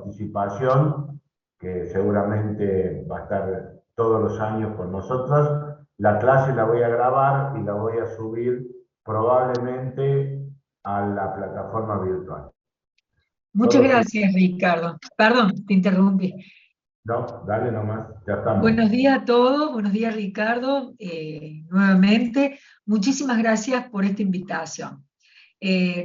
participación, que seguramente va a estar todos los años con nosotros. La clase la voy a grabar y la voy a subir probablemente a la plataforma virtual. Muchas gracias, Ricardo. Perdón, te interrumpí. No, dale nomás, ya estamos. Buenos días a todos, buenos días, Ricardo, nuevamente. Muchísimas gracias por esta invitación.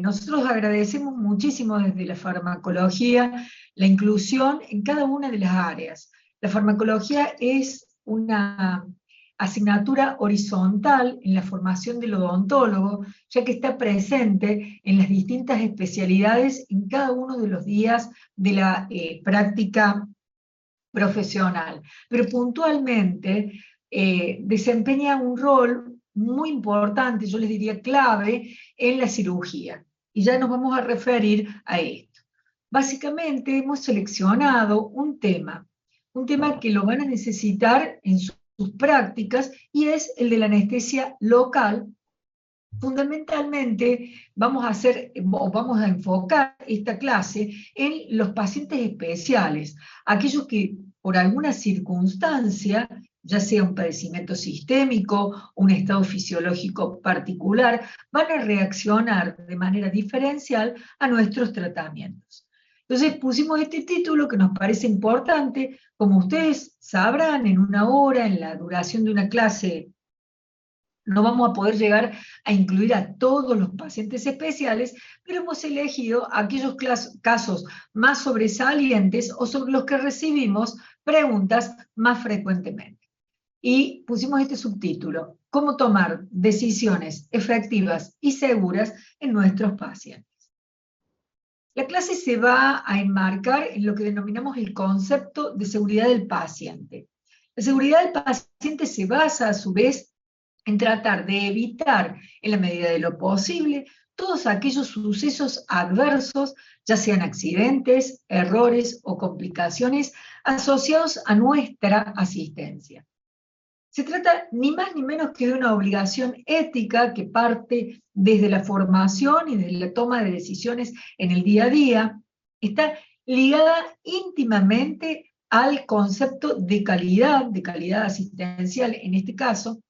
Nosotros agradecemos muchísimo desde la farmacología la inclusión en cada una de las áreas. La farmacología es una asignatura horizontal en la formación del odontólogo, ya que está presente en las distintas especialidades en cada uno de los días de la práctica profesional, pero puntualmente desempeña un rol muy importante, yo les diría clave, en la cirugía. Y ya nos vamos a referir a esto. Básicamente hemos seleccionado un tema que lo van a necesitar en sus prácticas, y es el de la anestesia local. Fundamentalmente vamos a enfocar esta clase en los pacientes especiales, aquellos que por alguna circunstancia, ya sea un padecimiento sistémico, un estado fisiológico particular, van a reaccionar de manera diferencial a nuestros tratamientos. Entonces pusimos este título que nos parece importante. Como ustedes sabrán, en una hora, en la duración de una clase, no vamos a poder llegar a incluir a todos los pacientes especiales, pero hemos elegido aquellos casos más sobresalientes o sobre los que recibimos preguntas más frecuentemente. Y pusimos este subtítulo: ¿Cómo tomar decisiones efectivas y seguras en nuestros pacientes? La clase se va a enmarcar en lo que denominamos el concepto de seguridad del paciente. La seguridad del paciente se basa, a su vez, en tratar de evitar, en la medida de lo posible, todos aquellos sucesos adversos, ya sean accidentes, errores o complicaciones asociados a nuestra asistencia. Se trata ni más ni menos que de una obligación ética que parte desde la formación y desde la toma de decisiones en el día a día. Está ligada íntimamente al concepto de calidad asistencial en este caso,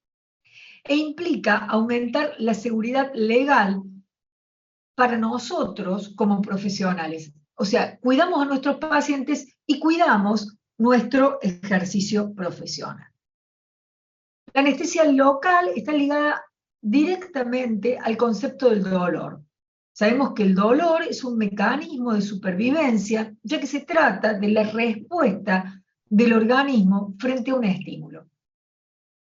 e implica aumentar la seguridad legal para nosotros como profesionales. O sea, cuidamos a nuestros pacientes y cuidamos nuestro ejercicio profesional. La anestesia local está ligada directamente al concepto del dolor. Sabemos que el dolor es un mecanismo de supervivencia, ya que se trata de la respuesta del organismo frente a un estímulo.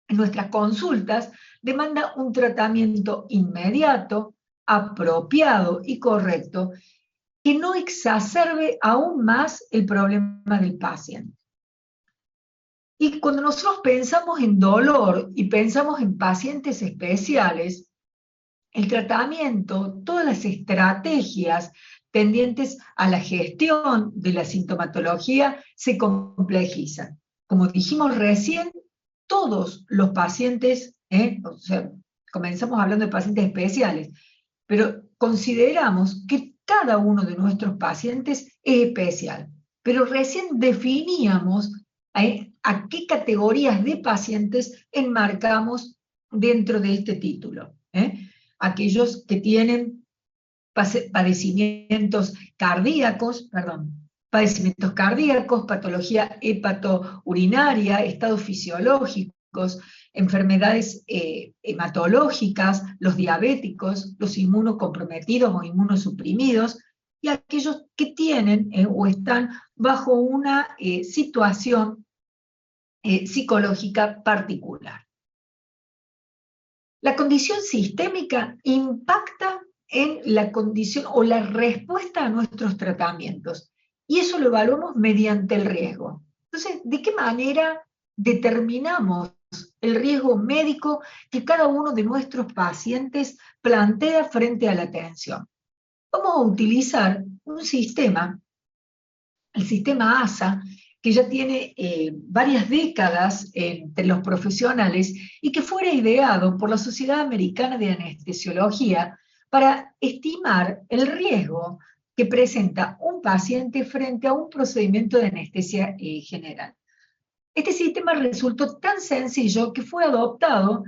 En nuestras consultas demanda un tratamiento inmediato, apropiado y correcto, que no exacerbe aún más el problema del paciente. Y cuando nosotros pensamos en dolor y pensamos en pacientes especiales, el tratamiento, todas las estrategias tendientes a la gestión de la sintomatología se complejizan. Como dijimos recién, todos los pacientes, o sea, comenzamos hablando de pacientes especiales, pero consideramos que cada uno de nuestros pacientes es especial. Pero recién definíamos a qué categorías de pacientes enmarcamos dentro de este título. Aquellos que tienen padecimientos cardíacos, patología hepatourinaria, estados fisiológicos, enfermedades hematológicas, los diabéticos, los inmunocomprometidos o inmunosuprimidos, y aquellos que tienen o están bajo una situación psicológica particular. La condición sistémica impacta en la condición o la respuesta a nuestros tratamientos, y eso lo evaluamos mediante el riesgo. Entonces, ¿de qué manera determinamos el riesgo médico que cada uno de nuestros pacientes plantea frente a la atención? Vamos a utilizar un sistema, el sistema ASA, que ya tiene varias décadas entre los profesionales y que fue ideado por la Sociedad Americana de Anestesiología para estimar el riesgo que presenta un paciente frente a un procedimiento de anestesia general. Este sistema resultó tan sencillo que fue adoptado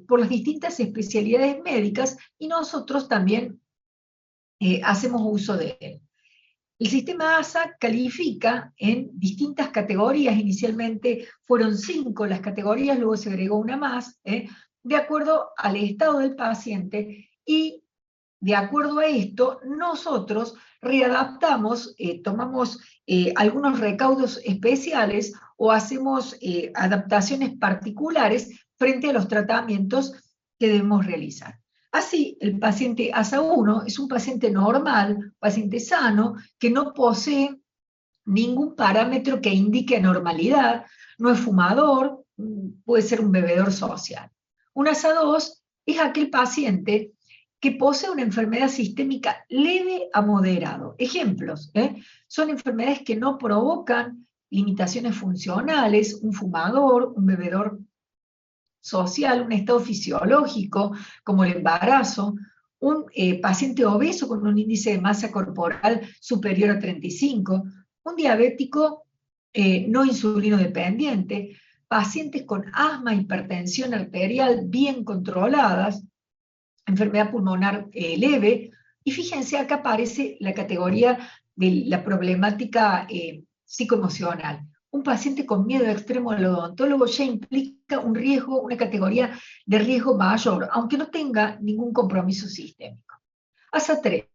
por las distintas especialidades médicas y nosotros también hacemos uso de él. El sistema ASA califica en distintas categorías, inicialmente fueron 5 las categorías, luego se agregó una más, de acuerdo al estado del paciente, y de acuerdo a esto, nosotros readaptamos, tomamos algunos recaudos especiales o hacemos adaptaciones particulares frente a los tratamientos que debemos realizar. Así, el paciente ASA1 es un paciente normal, paciente sano, que no posee ningún parámetro que indique anormalidad, no es fumador, puede ser un bebedor social. Un ASA2 es aquel paciente que posee una enfermedad sistémica leve a moderado. Ejemplos, son enfermedades que no provocan limitaciones funcionales, un fumador, un bebedor social, un estado fisiológico como el embarazo, un paciente obeso con un índice de masa corporal superior a 35, un diabético no insulino dependiente, pacientes con asma, hipertensión arterial bien controladas, enfermedad pulmonar leve, y fíjense, acá aparece la categoría de la problemática psicoemocional. Un paciente con miedo extremo al odontólogo ya implica un riesgo, una categoría de riesgo mayor, aunque no tenga ningún compromiso sistémico. ASA3,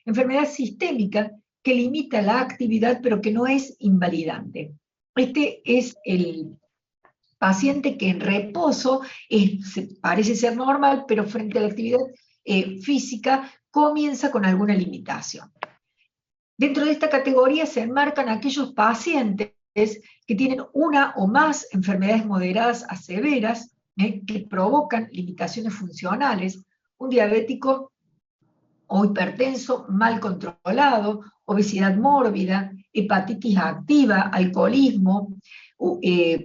enfermedad sistémica que limita la actividad pero que no es invalidante. Este es el paciente que en reposo parece ser normal, pero frente a la actividad física comienza con alguna limitación. Dentro de esta categoría se enmarcan aquellos pacientes que tienen una o más enfermedades moderadas a severas, que provocan limitaciones funcionales, un diabético o hipertenso mal controlado, obesidad mórbida, hepatitis activa, alcoholismo,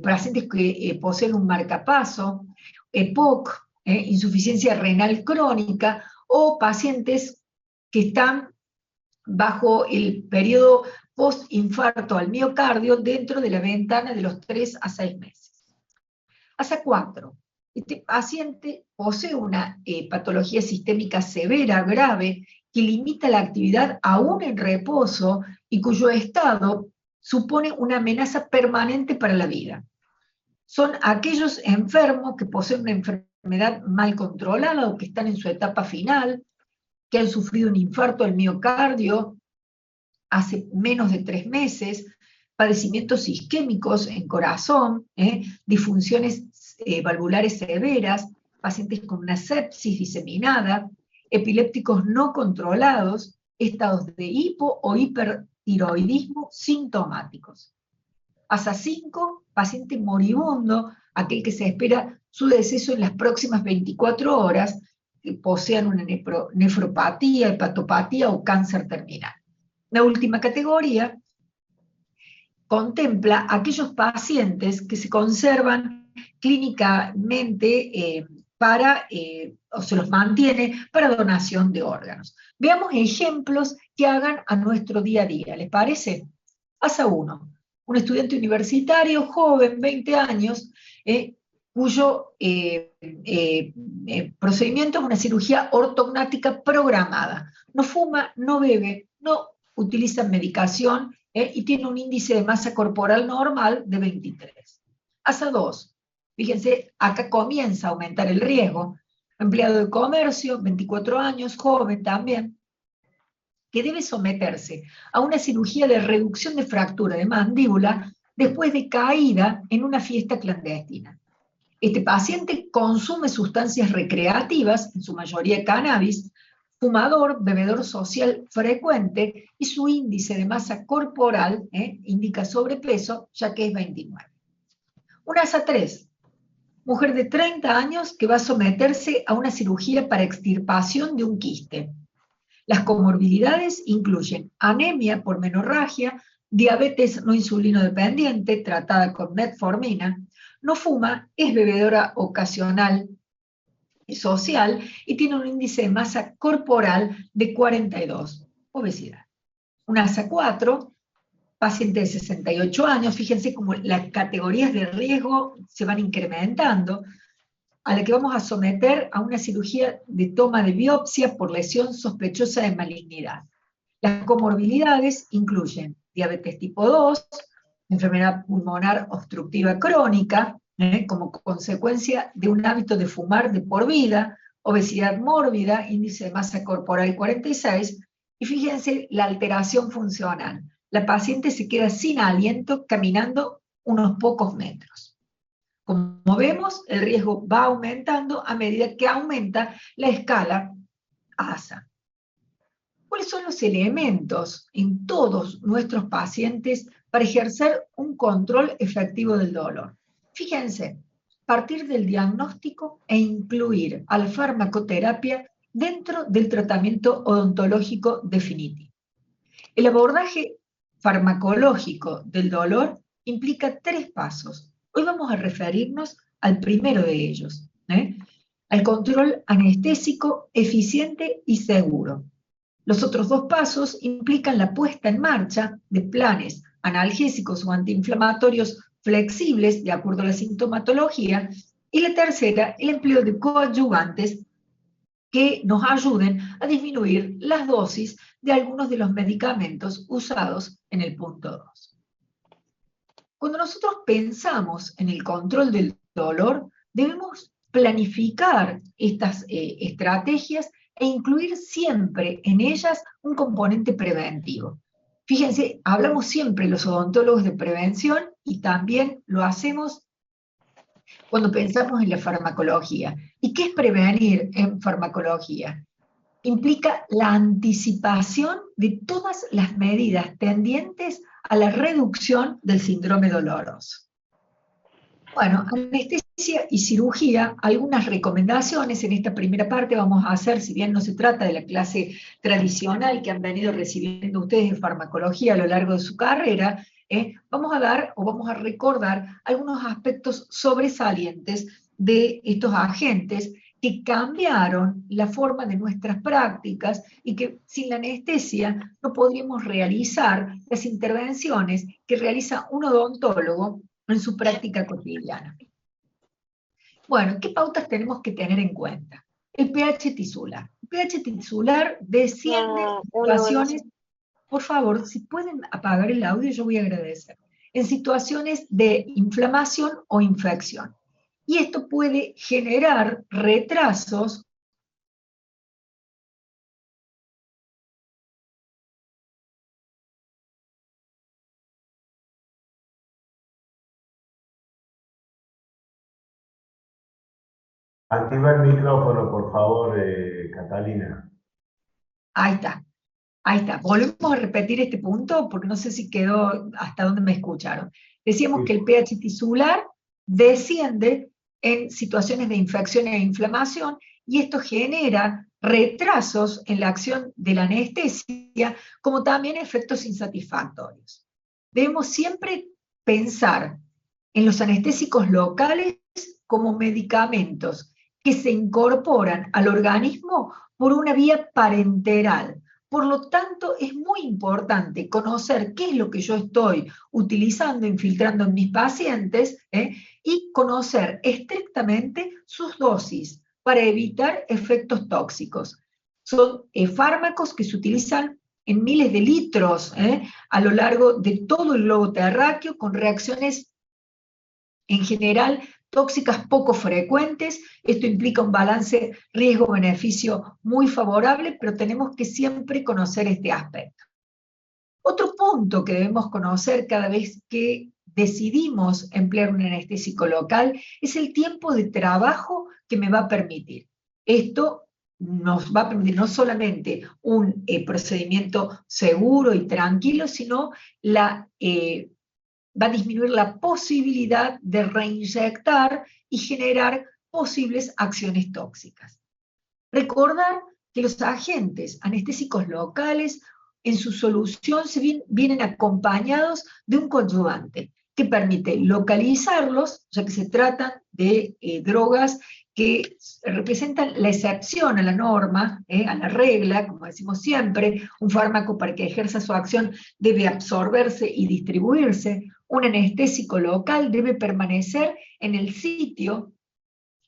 pacientes que poseen un marcapaso, EPOC, insuficiencia renal crónica, o pacientes que están bajo el periodo post-infarto al miocardio dentro de la ventana de los 3 a 6 meses. ASA4. Este paciente posee una patología sistémica severa, grave, que limita la actividad aún en reposo y cuyo estado supone una amenaza permanente para la vida. Son aquellos enfermos que poseen una enfermedad mal controlada o que están en su etapa final, que han sufrido un infarto al miocardio hace menos de 3 meses, padecimientos isquémicos en corazón, disfunciones valvulares severas, pacientes con una sepsis diseminada, epilépticos no controlados, estados de hipo o hipertiroidismo sintomáticos. ASA5, paciente moribundo, aquel que se espera su deceso en las próximas 24 horas, que posean una nefropatía, hepatopatía o cáncer terminal. La última categoría contempla aquellos pacientes que se conservan clínicamente o se los mantiene para donación de órganos. Veamos ejemplos que hagan a nuestro día a día, ¿les parece? ASA1, un estudiante universitario, joven, 20 años, cuyo procedimiento es una cirugía ortognática programada. No fuma, no bebe, no utiliza medicación y tiene un índice de masa corporal normal de 23. ASA2, fíjense, acá comienza a aumentar el riesgo. Empleado de comercio, 24 años, joven también, que debe someterse a una cirugía de reducción de fractura de mandíbula después de caída en una fiesta clandestina. Este paciente consume sustancias recreativas, en su mayoría cannabis, fumador, bebedor social frecuente, y su índice de masa corporal indica sobrepeso, ya que es 29. Un ASA3, mujer de 30 años que va a someterse a una cirugía para extirpación de un quiste. Las comorbilidades incluyen anemia por menorragia, diabetes no insulino dependiente, tratada con metformina, no fuma, es bebedora ocasional social y tiene un índice de masa corporal de 42. obesidad. Un ASA 4, paciente de 68 años, fíjense cómo las categorías de riesgo se van incrementando, a la que vamos a someter a una cirugía de toma de biopsia por lesión sospechosa de malignidad. Las comorbilidades incluyen diabetes tipo 2, enfermedad pulmonar obstructiva crónica, como consecuencia de un hábito de fumar de por vida, obesidad mórbida, índice de masa corporal 46, y fíjense la alteración funcional. La paciente se queda sin aliento caminando unos pocos metros. Como vemos, el riesgo va aumentando a medida que aumenta la escala ASA. ¿Cuáles son los elementos en todos nuestros pacientes para ejercer un control efectivo del dolor? Fíjense, partir del diagnóstico e incluir a la farmacoterapia dentro del tratamiento odontológico definitivo. El abordaje farmacológico del dolor implica 3 pasos. Hoy vamos a referirnos al primero de ellos, al control anestésico eficiente y seguro. Los otros 2 pasos implican la puesta en marcha de planes analgésicos o antiinflamatorios flexibles de acuerdo a la sintomatología, y la tercera, el empleo de coadyuvantes que nos ayuden a disminuir las dosis de algunos de los medicamentos usados en el punto 2. Cuando nosotros pensamos en el control del dolor, debemos planificar estas estrategias e incluir siempre en ellas un componente preventivo. Fíjense, hablamos siempre los odontólogos de prevención y también lo hacemos cuando pensamos en la farmacología. ¿Y qué es prevenir en farmacología? Implica la anticipación de todas las medidas tendientes a la reducción del síndrome doloroso. Bueno, anestesia y cirugía, algunas recomendaciones en esta primera parte vamos a hacer, si bien no se trata de la clase tradicional que han venido recibiendo ustedes de farmacología a lo largo de su carrera, vamos a dar o vamos a recordar algunos aspectos sobresalientes de estos agentes que cambiaron la forma de nuestras prácticas y que sin la anestesia no podríamos realizar las intervenciones que realiza un odontólogo en su práctica cotidiana. Bueno, ¿qué pautas tenemos que tener en cuenta? El pH tisular. El pH tisular desciende en situaciones, por favor, si pueden apagar el audio, yo voy a agradecer, en situaciones de inflamación o infección. Y esto puede generar retrasos Activa el micrófono, por favor, Catalina. Ahí está, ahí está. Volvemos a repetir este punto porque no sé si quedó hasta dónde me escucharon. Decíamos que el pH tisular desciende en situaciones de infección e inflamación y esto genera retrasos en la acción de la anestesia, como también efectos insatisfactorios. Debemos siempre pensar en los anestésicos locales como medicamentos que se incorporan al organismo por una vía parenteral. Por lo tanto, es muy importante conocer qué es lo que yo estoy utilizando, infiltrando en mis pacientes, y conocer estrictamente sus dosis para evitar efectos tóxicos. Son fármacos que se utilizan en miles de litros a lo largo de todo el globo terráqueo, con reacciones en general tóxicas poco frecuentes. Esto implica un balance riesgo-beneficio muy favorable, pero tenemos que siempre conocer este aspecto. Otro punto que debemos conocer cada vez que decidimos emplear un anestésico local es el tiempo de trabajo que me va a permitir. Esto nos va a permitir no solamente un procedimiento seguro y tranquilo, sino va a disminuir la posibilidad de reinyectar y generar posibles acciones tóxicas. Recordar que los agentes anestésicos locales en su solución vienen acompañados de un coadyuvante que permite localizarlos, ya que se tratan de drogas que representan la excepción a la norma, a la regla, como decimos siempre. Un fármaco, para que ejerza su acción, debe absorberse y distribuirse. Un anestésico local debe permanecer en el sitio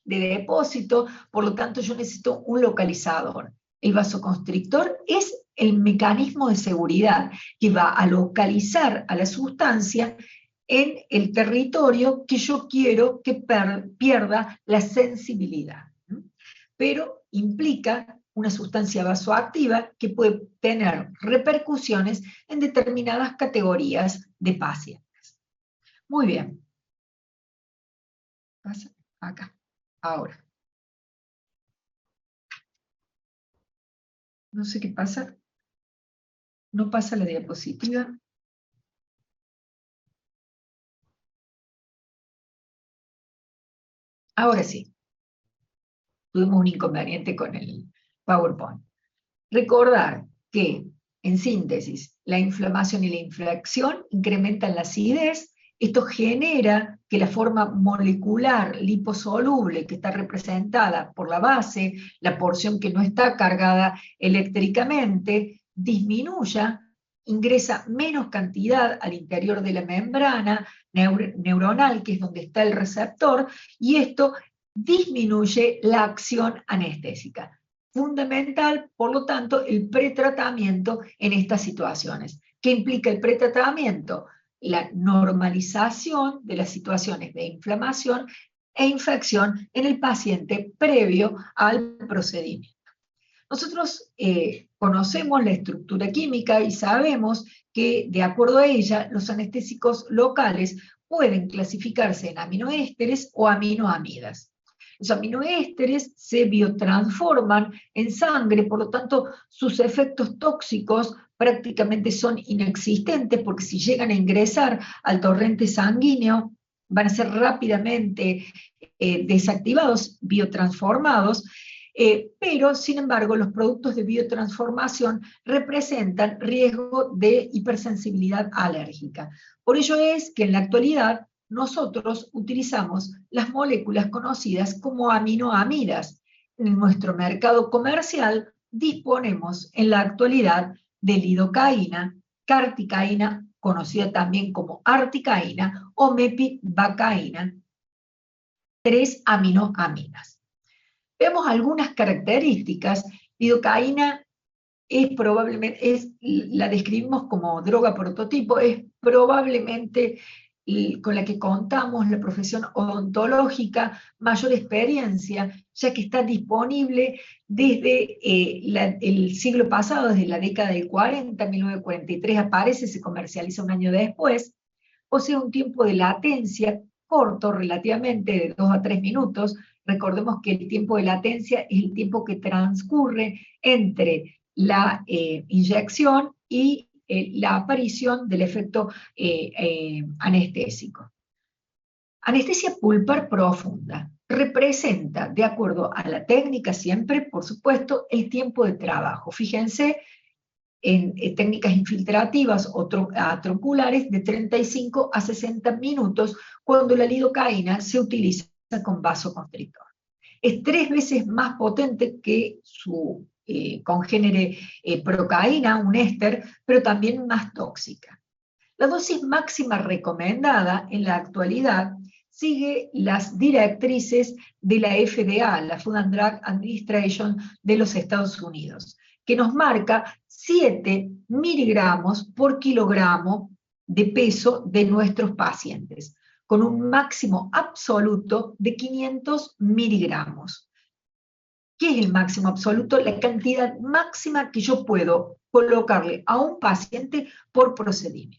de depósito, por lo tanto yo necesito un localizador. El vasoconstrictor es el mecanismo de seguridad que va a localizar a la sustancia en el territorio que yo quiero que pierda la sensibilidad. Pero implica una sustancia vasoactiva que puede tener repercusiones en determinadas categorías de pacientes. Muy bien. Pasa acá. Ahora. No sé qué pasa. No pasa la diapositiva. Ahora sí. Tuvimos un inconveniente con el PowerPoint. Recordar que, en síntesis, la inflamación y la infección incrementan la acidez. Esto genera que la forma molecular liposoluble, que está representada por la base, la porción que no está cargada eléctricamente, disminuya, ingresa menos cantidad al interior de la membrana neuronal, que es donde está el receptor, y esto disminuye la acción anestésica. Fundamental, por lo tanto, el pretratamiento en estas situaciones. ¿Qué implica el pretratamiento? La normalización de las situaciones de inflamación e infección en el paciente previo al procedimiento. Nosotros conocemos la estructura química y sabemos que, de acuerdo a ella, los anestésicos locales pueden clasificarse en aminoésteres o aminoamidas. Los aminoésteres se biotransforman en sangre, por lo tanto, sus efectos tóxicos prácticamente son inexistentes, porque si llegan a ingresar al torrente sanguíneo, van a ser rápidamente desactivados, biotransformados, pero, sin embargo, los productos de biotransformación representan riesgo de hipersensibilidad alérgica. Por ello es que en la actualidad nosotros utilizamos las moléculas conocidas como aminoamidas. En nuestro mercado comercial disponemos en la actualidad de lidocaína, carticaína, conocida también como articaína, o mepivacaína, 3 aminoamidas. Vemos algunas características. Lidocaína la describimos como droga prototipo, es probablemente con la que contamos la profesión odontológica mayor experiencia, ya que está disponible desde el siglo pasado, desde la década del 40, 1943 aparece, se comercializa un año después, posee un tiempo de latencia corto relativamente, de 2 a 3 minutos. Recordemos que el tiempo de latencia es el tiempo que transcurre entre la inyección y la aparición del efecto anestésico. Anestesia pulpar profunda representa, de acuerdo a la técnica siempre, por supuesto, el tiempo de trabajo. Fíjense en técnicas infiltrativas o atroculares de 35 a 60 minutos cuando la lidocaína se utiliza con vasoconstrictor. Es 3 veces más potente que su congénere procaína, un éster, pero también más tóxica. La dosis máxima recomendada en la actualidad sigue las directrices de la FDA, la Food and Drug Administration de los Estados Unidos, que nos marca 7 miligramos por kilogramo de peso de nuestros pacientes, con un máximo absoluto de 500 miligramos. ¿Qué es el máximo absoluto? La cantidad máxima que yo puedo colocarle a un paciente por procedimiento.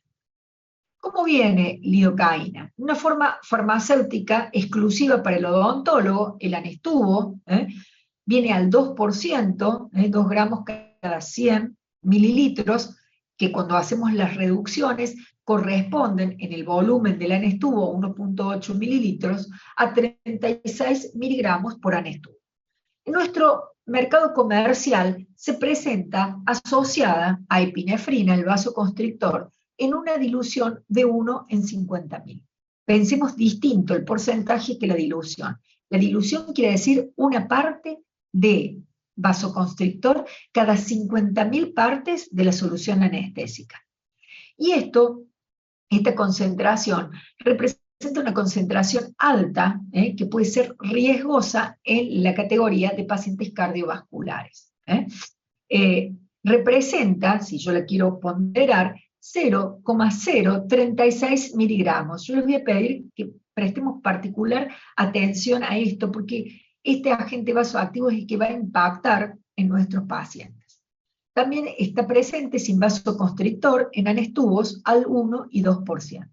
¿Cómo viene lidocaína? Una forma farmacéutica exclusiva para el odontólogo, el anestubo, viene al 2%, 2 gramos cada 100 mililitros, que cuando hacemos las reducciones corresponden en el volumen del anestubo, 1.8 mililitros, a 36 miligramos por anestubo. En nuestro mercado comercial se presenta asociada a epinefrina, el vasoconstrictor, en una dilución de 1 en 50.000. Pensemos distinto el porcentaje que la dilución. La dilución quiere decir una parte de vasoconstrictor cada 50.000 partes de la solución anestésica. Y esta concentración representa una concentración alta, que puede ser riesgosa en la categoría de pacientes cardiovasculares. Representa, si yo la quiero ponderar, 0,036 miligramos. Yo les voy a pedir que prestemos particular atención a esto, porque este agente vasoactivo es el que va a impactar en nuestros pacientes. También está presente sin vasoconstrictor en anestubos al 1 y 2%.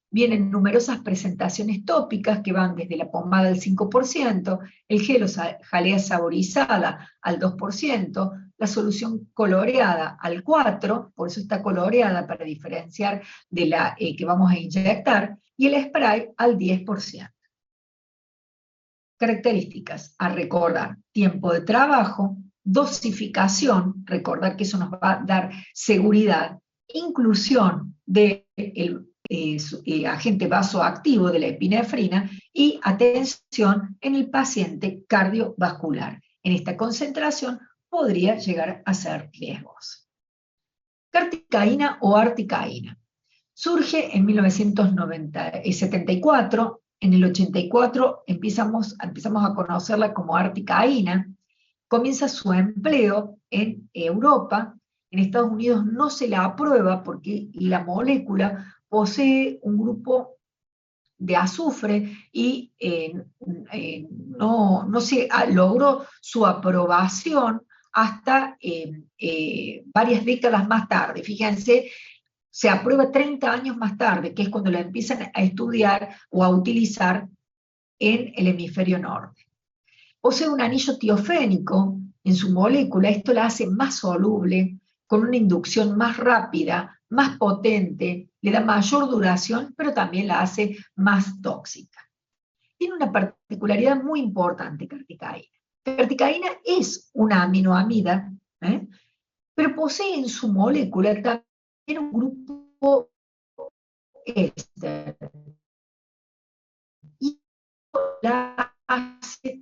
Vienen numerosas presentaciones tópicas que van desde la pomada al 5%, el gel o jalea saborizada al 2%, la solución coloreada al 4%, por eso está coloreada para diferenciar de la que vamos a inyectar, y el spray al 10%. Características a recordar: tiempo de trabajo, dosificación, recordar que eso nos va a dar seguridad, inclusión del agente vasoactivo de la epinefrina y atención en el paciente cardiovascular. En esta concentración podría llegar a ser riesgoso. Carticaína o articaína. Surge en 1974, en el 84 empezamos a conocerla como articaína, comienza su empleo en Europa. En Estados Unidos no se la aprueba porque la molécula posee un grupo de azufre y no se logró su aprobación hasta varias décadas más tarde. Fíjense, se aprueba 30 años más tarde, que es cuando la empiezan a estudiar o a utilizar en el hemisferio norte. Posee un anillo tiofénico en su molécula, esto la hace más soluble, con una inducción más rápida, más potente, le da mayor duración, pero también la hace más tóxica. Tiene una particularidad muy importante, carticaína. Carticaína es una aminoamida, pero posee en su molécula también un grupo éster. Y la hace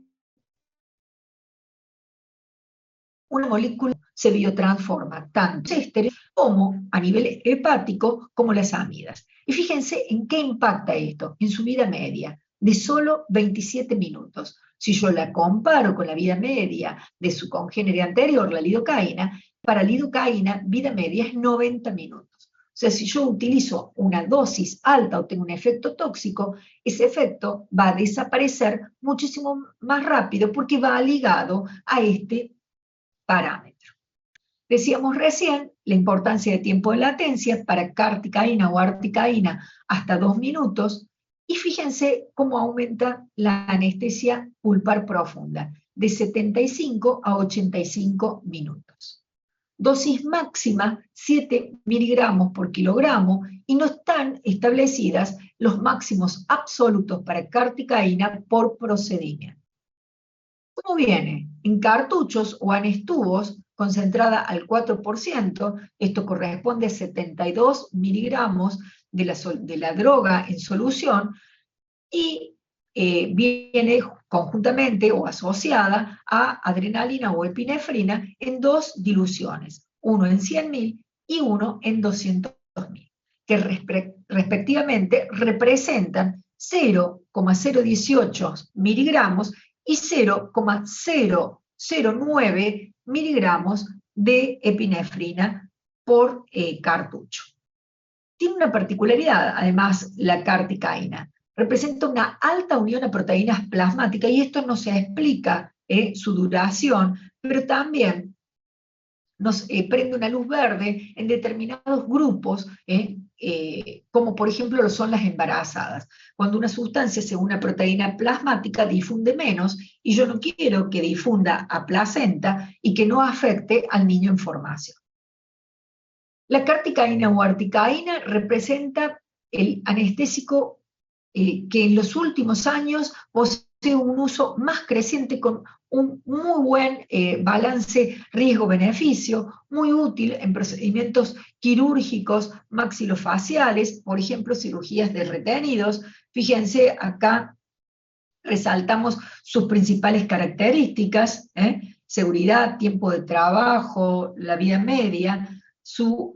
una molécula se biotransforma tanto en ésteres como a nivel hepático como las amidas. Y fíjense en qué impacta esto, en su vida media, de solo 27 minutos. Si yo la comparo con la vida media de su congénere anterior, la lidocaína, para lidocaína vida media es 90 minutos. O sea, si yo utilizo una dosis alta o tengo un efecto tóxico, ese efecto va a desaparecer muchísimo más rápido porque va ligado a este parámetro. Decíamos recién la importancia de tiempo de latencia para carticaína o articaína hasta 2 minutos, y fíjense cómo aumenta la anestesia pulpar profunda, de 75 a 85 minutos. Dosis máxima 7 miligramos por kilogramo, y no están establecidas los máximos absolutos para carticaína por procedimiento. ¿Cómo viene? En cartuchos o anestubos, concentrada al 4%, esto corresponde a 72 miligramos de la droga en solución, y viene conjuntamente o asociada a adrenalina o epinefrina en 2 diluciones, uno en 100.000 y uno en 200.000, que respectivamente representan 0,018 miligramos y 0,009 miligramos de epinefrina por cartucho. Tiene una particularidad, además, la carticaína. Representa una alta unión a proteínas plasmáticas, y esto no se explica su duración, pero también nos prende una luz verde en determinados grupos, como por ejemplo lo son las embarazadas. Cuando una sustancia, según una proteína plasmática, difunde menos, y yo no quiero que difunda a placenta y que no afecte al niño en formación. La carticaína o articaína representa el anestésico que en los últimos años posee un uso más creciente, con un muy buen balance riesgo-beneficio, muy útil en procedimientos quirúrgicos maxilofaciales, por ejemplo, cirugías de retenidos. Fíjense acá resaltamos sus principales características, seguridad, tiempo de trabajo, la vida media, su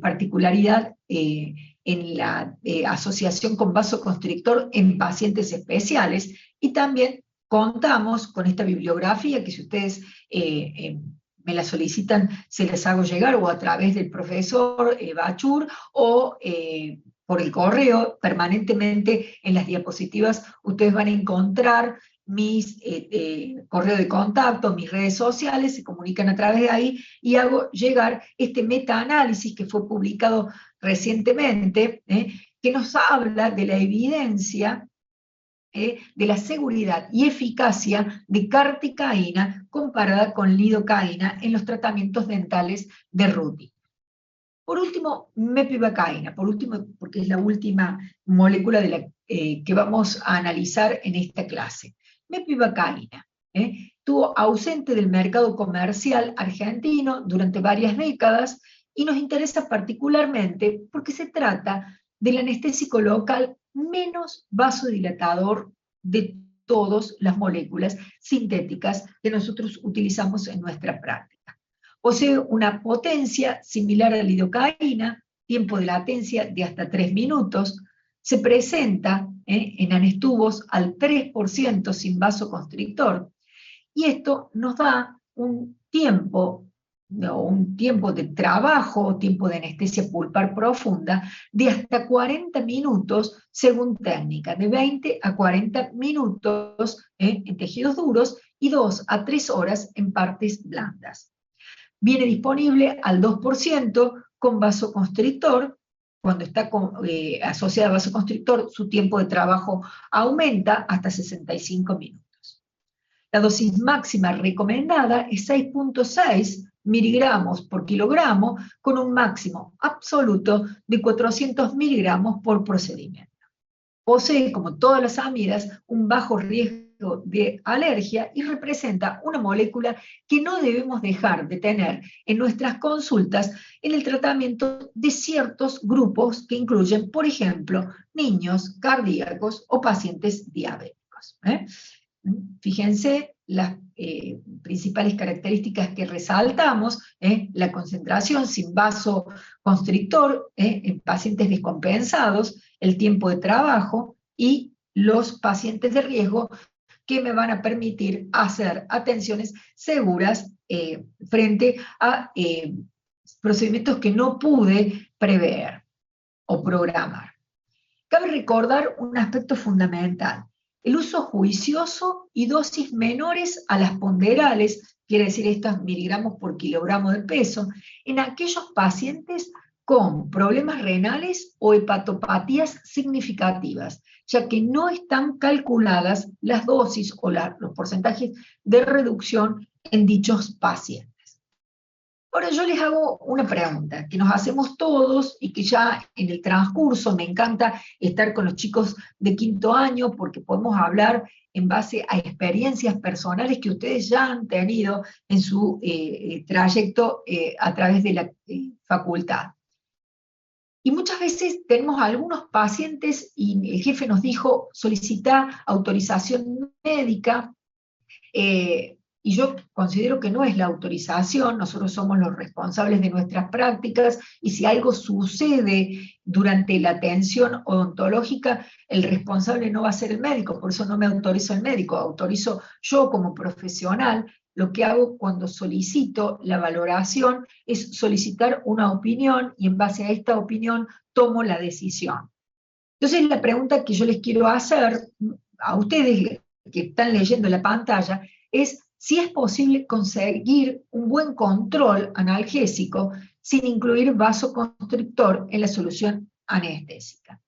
particularidad en la asociación con vasoconstrictor en pacientes especiales, y también contamos con esta bibliografía que si ustedes me la solicitan, se les hago llegar, o a través del profesor Bachur, o por el correo. Permanentemente en las diapositivas ustedes van a encontrar mis correo de contacto, mis redes sociales, se comunican a través de ahí, y hago llegar este metaanálisis que fue publicado recientemente, que nos habla de la evidencia de la seguridad y eficacia de carticaína comparada con lidocaína en los tratamientos dentales de rutina. Por último, mepivacaína, por último, porque es la última molécula de que vamos a analizar en esta clase. Mepivacaína estuvo ausente del mercado comercial argentino durante varias décadas, y nos interesa particularmente porque se trata del anestésico local menos vasodilatador de todas las moléculas sintéticas que nosotros utilizamos en nuestra práctica. Posee una potencia similar a la lidocaína, tiempo de latencia de hasta 3 minutos, se presenta en anestubos al 3% sin vasoconstrictor, y esto nos da un tiempo de trabajo, tiempo de anestesia pulpar profunda, de hasta 40 minutos según técnica, de 20 a 40 minutos en tejidos duros y 2 a 3 horas en partes blandas. Viene disponible al 2% con vasoconstrictor. Cuando está asociada a vasoconstrictor, su tiempo de trabajo aumenta hasta 65 minutos. La dosis máxima recomendada es 6.6 miligramos por kilogramo, con un máximo absoluto de 400 miligramos por procedimiento. Posee, como todas las amidas, un bajo riesgo de alergia y representa una molécula que no debemos dejar de tener en nuestras consultas en el tratamiento de ciertos grupos que incluyen, por ejemplo, niños cardíacos o pacientes diabéticos. Fíjense las principales características que resaltamos, la concentración sin vasoconstrictor en pacientes descompensados, el tiempo de trabajo y los pacientes de riesgo que me van a permitir hacer atenciones seguras frente a procedimientos que no pude prever o programar. Cabe recordar un aspecto fundamental: el uso juicioso y dosis menores a las ponderales, quiere decir estos miligramos por kilogramo de peso, en aquellos pacientes con problemas renales o hepatopatías significativas, ya que no están calculadas las dosis o los porcentajes de reducción en dichos pacientes. Ahora yo les hago una pregunta que nos hacemos todos y que ya en el transcurso me encanta estar con los chicos de 5º año, porque podemos hablar en base a experiencias personales que ustedes ya han tenido en su trayecto a través de la facultad. Y muchas veces tenemos algunos pacientes y el jefe nos dijo: solicita autorización médica, y yo considero que no es la autorización. Nosotros somos los responsables de nuestras prácticas, y si algo sucede durante la atención odontológica, el responsable no va a ser el médico. Por eso no me autorizo el médico, autorizo yo como profesional. Lo que hago cuando solicito la valoración es solicitar una opinión, y en base a esta opinión tomo la decisión. Entonces la pregunta que yo les quiero hacer a ustedes que están leyendo la pantalla es si es posible conseguir un buen control analgésico sin incluir vasoconstrictor en la solución anestésica.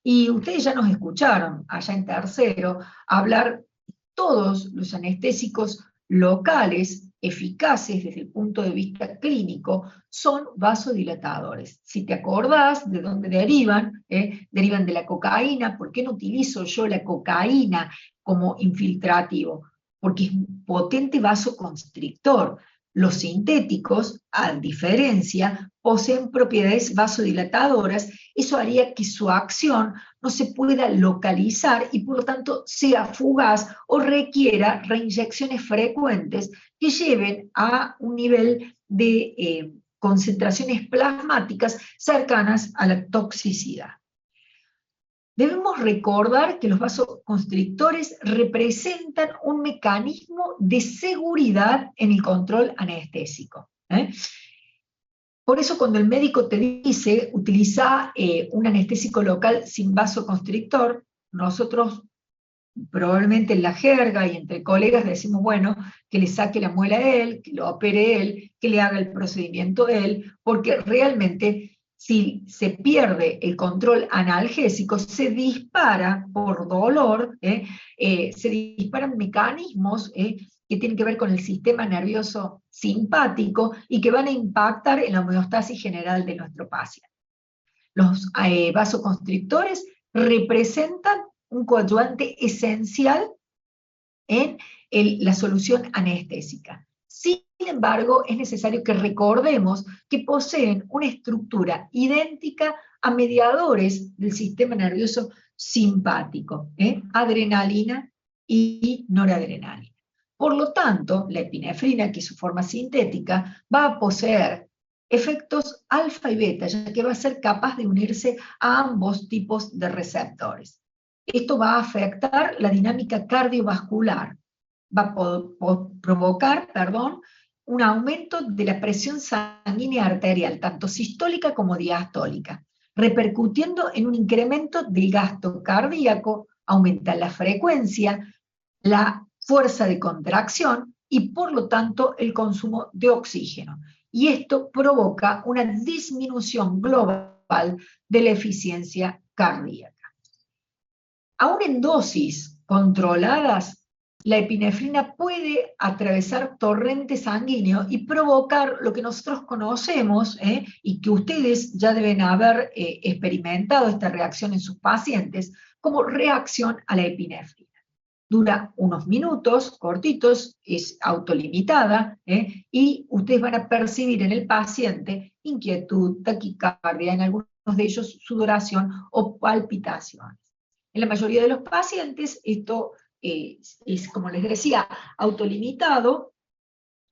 Y ustedes ya nos escucharon allá en tercero hablar de todos los anestésicos locales eficaces desde el punto de vista clínico son vasodilatadores. Si te acordás de dónde derivan, derivan de la cocaína. ¿Por qué no utilizo yo la cocaína como infiltrativo? Porque es un potente vasoconstrictor. Los sintéticos, a diferencia, poseen propiedades vasodilatadoras, eso haría que su acción no se pueda localizar y por lo tanto sea fugaz o requiera reinyecciones frecuentes que lleven a un nivel de concentraciones plasmáticas cercanas a la toxicidad. Debemos recordar que los vasoconstrictores representan un mecanismo de seguridad en el control anestésico. Por eso cuando el médico te dice utiliza un anestésico local sin vasoconstrictor, nosotros probablemente en la jerga y entre colegas decimos, bueno, que le saque la muela a él, que lo opere él, que le haga el procedimiento él, porque realmente si se pierde el control analgésico, se dispara por dolor, se disparan mecanismos que tienen que ver con el sistema nervioso simpático y que van a impactar en la homeostasis general de nuestro paciente. Los vasoconstrictores representan un coadyuvante esencial en la solución anestésica. Sin embargo, es necesario que recordemos que poseen una estructura idéntica a mediadores del sistema nervioso simpático, adrenalina y noradrenalina. Por lo tanto, la epinefrina, que es su forma sintética, va a poseer efectos alfa y beta, ya que va a ser capaz de unirse a ambos tipos de receptores. Esto va a afectar la dinámica cardiovascular, va a provocar, un aumento de la presión sanguínea arterial, tanto sistólica como diastólica, repercutiendo en un incremento del gasto cardíaco, aumenta la frecuencia, la fuerza de contracción y por lo tanto el consumo de oxígeno. Y esto provoca una disminución global de la eficiencia cardíaca. Aún en dosis controladas, la epinefrina puede atravesar torrente sanguíneo y provocar lo que nosotros conocemos, y que ustedes ya deben haber experimentado esta reacción en sus pacientes, como reacción a la epinefrina. Dura unos minutos cortitos, es autolimitada, y ustedes van a percibir en el paciente inquietud, taquicardia, en algunos de ellos sudoración o palpitaciones. En la mayoría de los pacientes esto es, como les decía, autolimitado,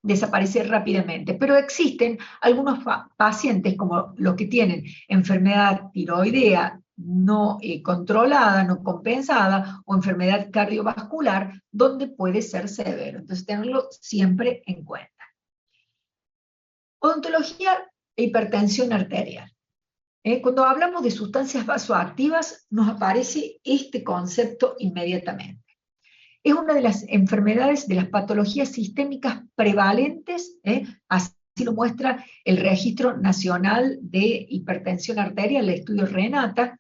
desaparece rápidamente, pero existen algunos pacientes como los que tienen enfermedad tiroidea no controlada, no compensada, o enfermedad cardiovascular, donde puede ser severo. Entonces, tenerlo siempre en cuenta. Odontología e hipertensión arterial. Cuando hablamos de sustancias vasoactivas, nos aparece este concepto inmediatamente. Es una de las enfermedades, de las patologías sistémicas prevalentes, así lo muestra el Registro Nacional de Hipertensión Arterial, el estudio RENATA,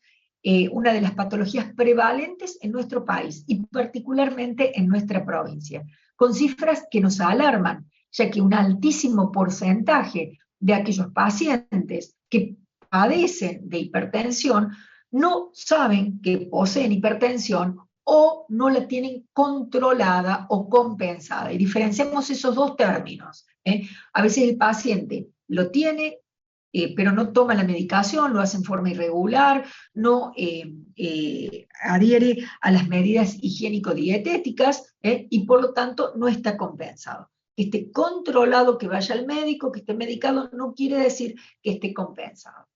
una de las patologías prevalentes en nuestro país y particularmente en nuestra provincia, con cifras que nos alarman, ya que un altísimo porcentaje de aquellos pacientes que padecen de hipertensión no saben que poseen hipertensión o no la tienen controlada o compensada. Y diferenciamos esos dos términos. A veces el paciente lo tiene, pero no toma la medicación, lo hace en forma irregular, no adhiere a las medidas higiénico-dietéticas, y por lo tanto no está compensado. Que esté controlado, que vaya al médico, que esté medicado, no quiere decir que esté compensado.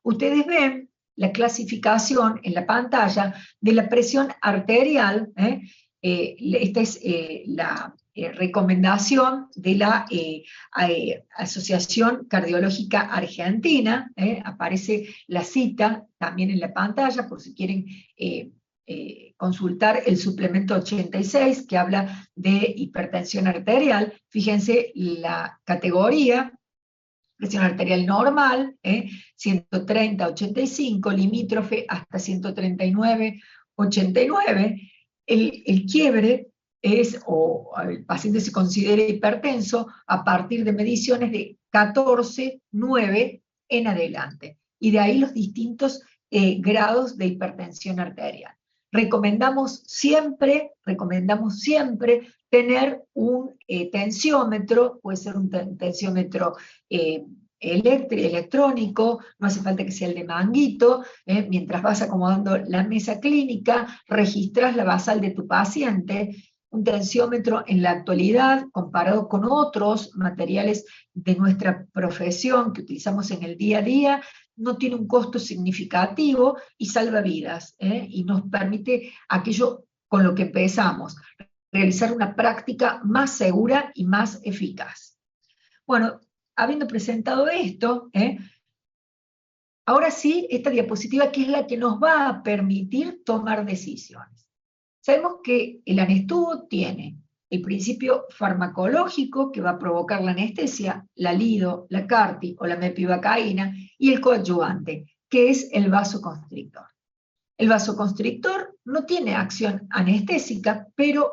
Ustedes ven la clasificación en la pantalla de la presión arterial. Esta es la recomendación de la Asociación Cardiológica Argentina. Aparece la cita también en la pantalla por si quieren consultar el suplemento 86 que habla de hipertensión arterial. Fíjense la categoría: presión arterial normal, 130-85, limítrofe hasta 139-89. El quiebre es, o el paciente se considera hipertenso a partir de mediciones de 14-9 en adelante. Y de ahí los distintos grados de hipertensión arterial. Recomendamos siempre tener un tensiómetro, puede ser un tensiómetro electrónico, no hace falta que sea el de manguito, mientras vas acomodando la mesa clínica, registras la basal de tu paciente. Un tensiómetro en la actualidad, comparado con otros materiales de nuestra profesión que utilizamos en el día a día, no tiene un costo significativo y salva vidas, y nos permite aquello con lo que empezamos, realizar una práctica más segura y más eficaz. Bueno, habiendo presentado esto, ahora sí, esta diapositiva que es la que nos va a permitir tomar decisiones. Sabemos que el anestubo tiene el principio farmacológico que va a provocar la anestesia, la lido, la carti o la mepivacaína, y el coadyuvante, que es el vasoconstrictor. El vasoconstrictor no tiene acción anestésica, pero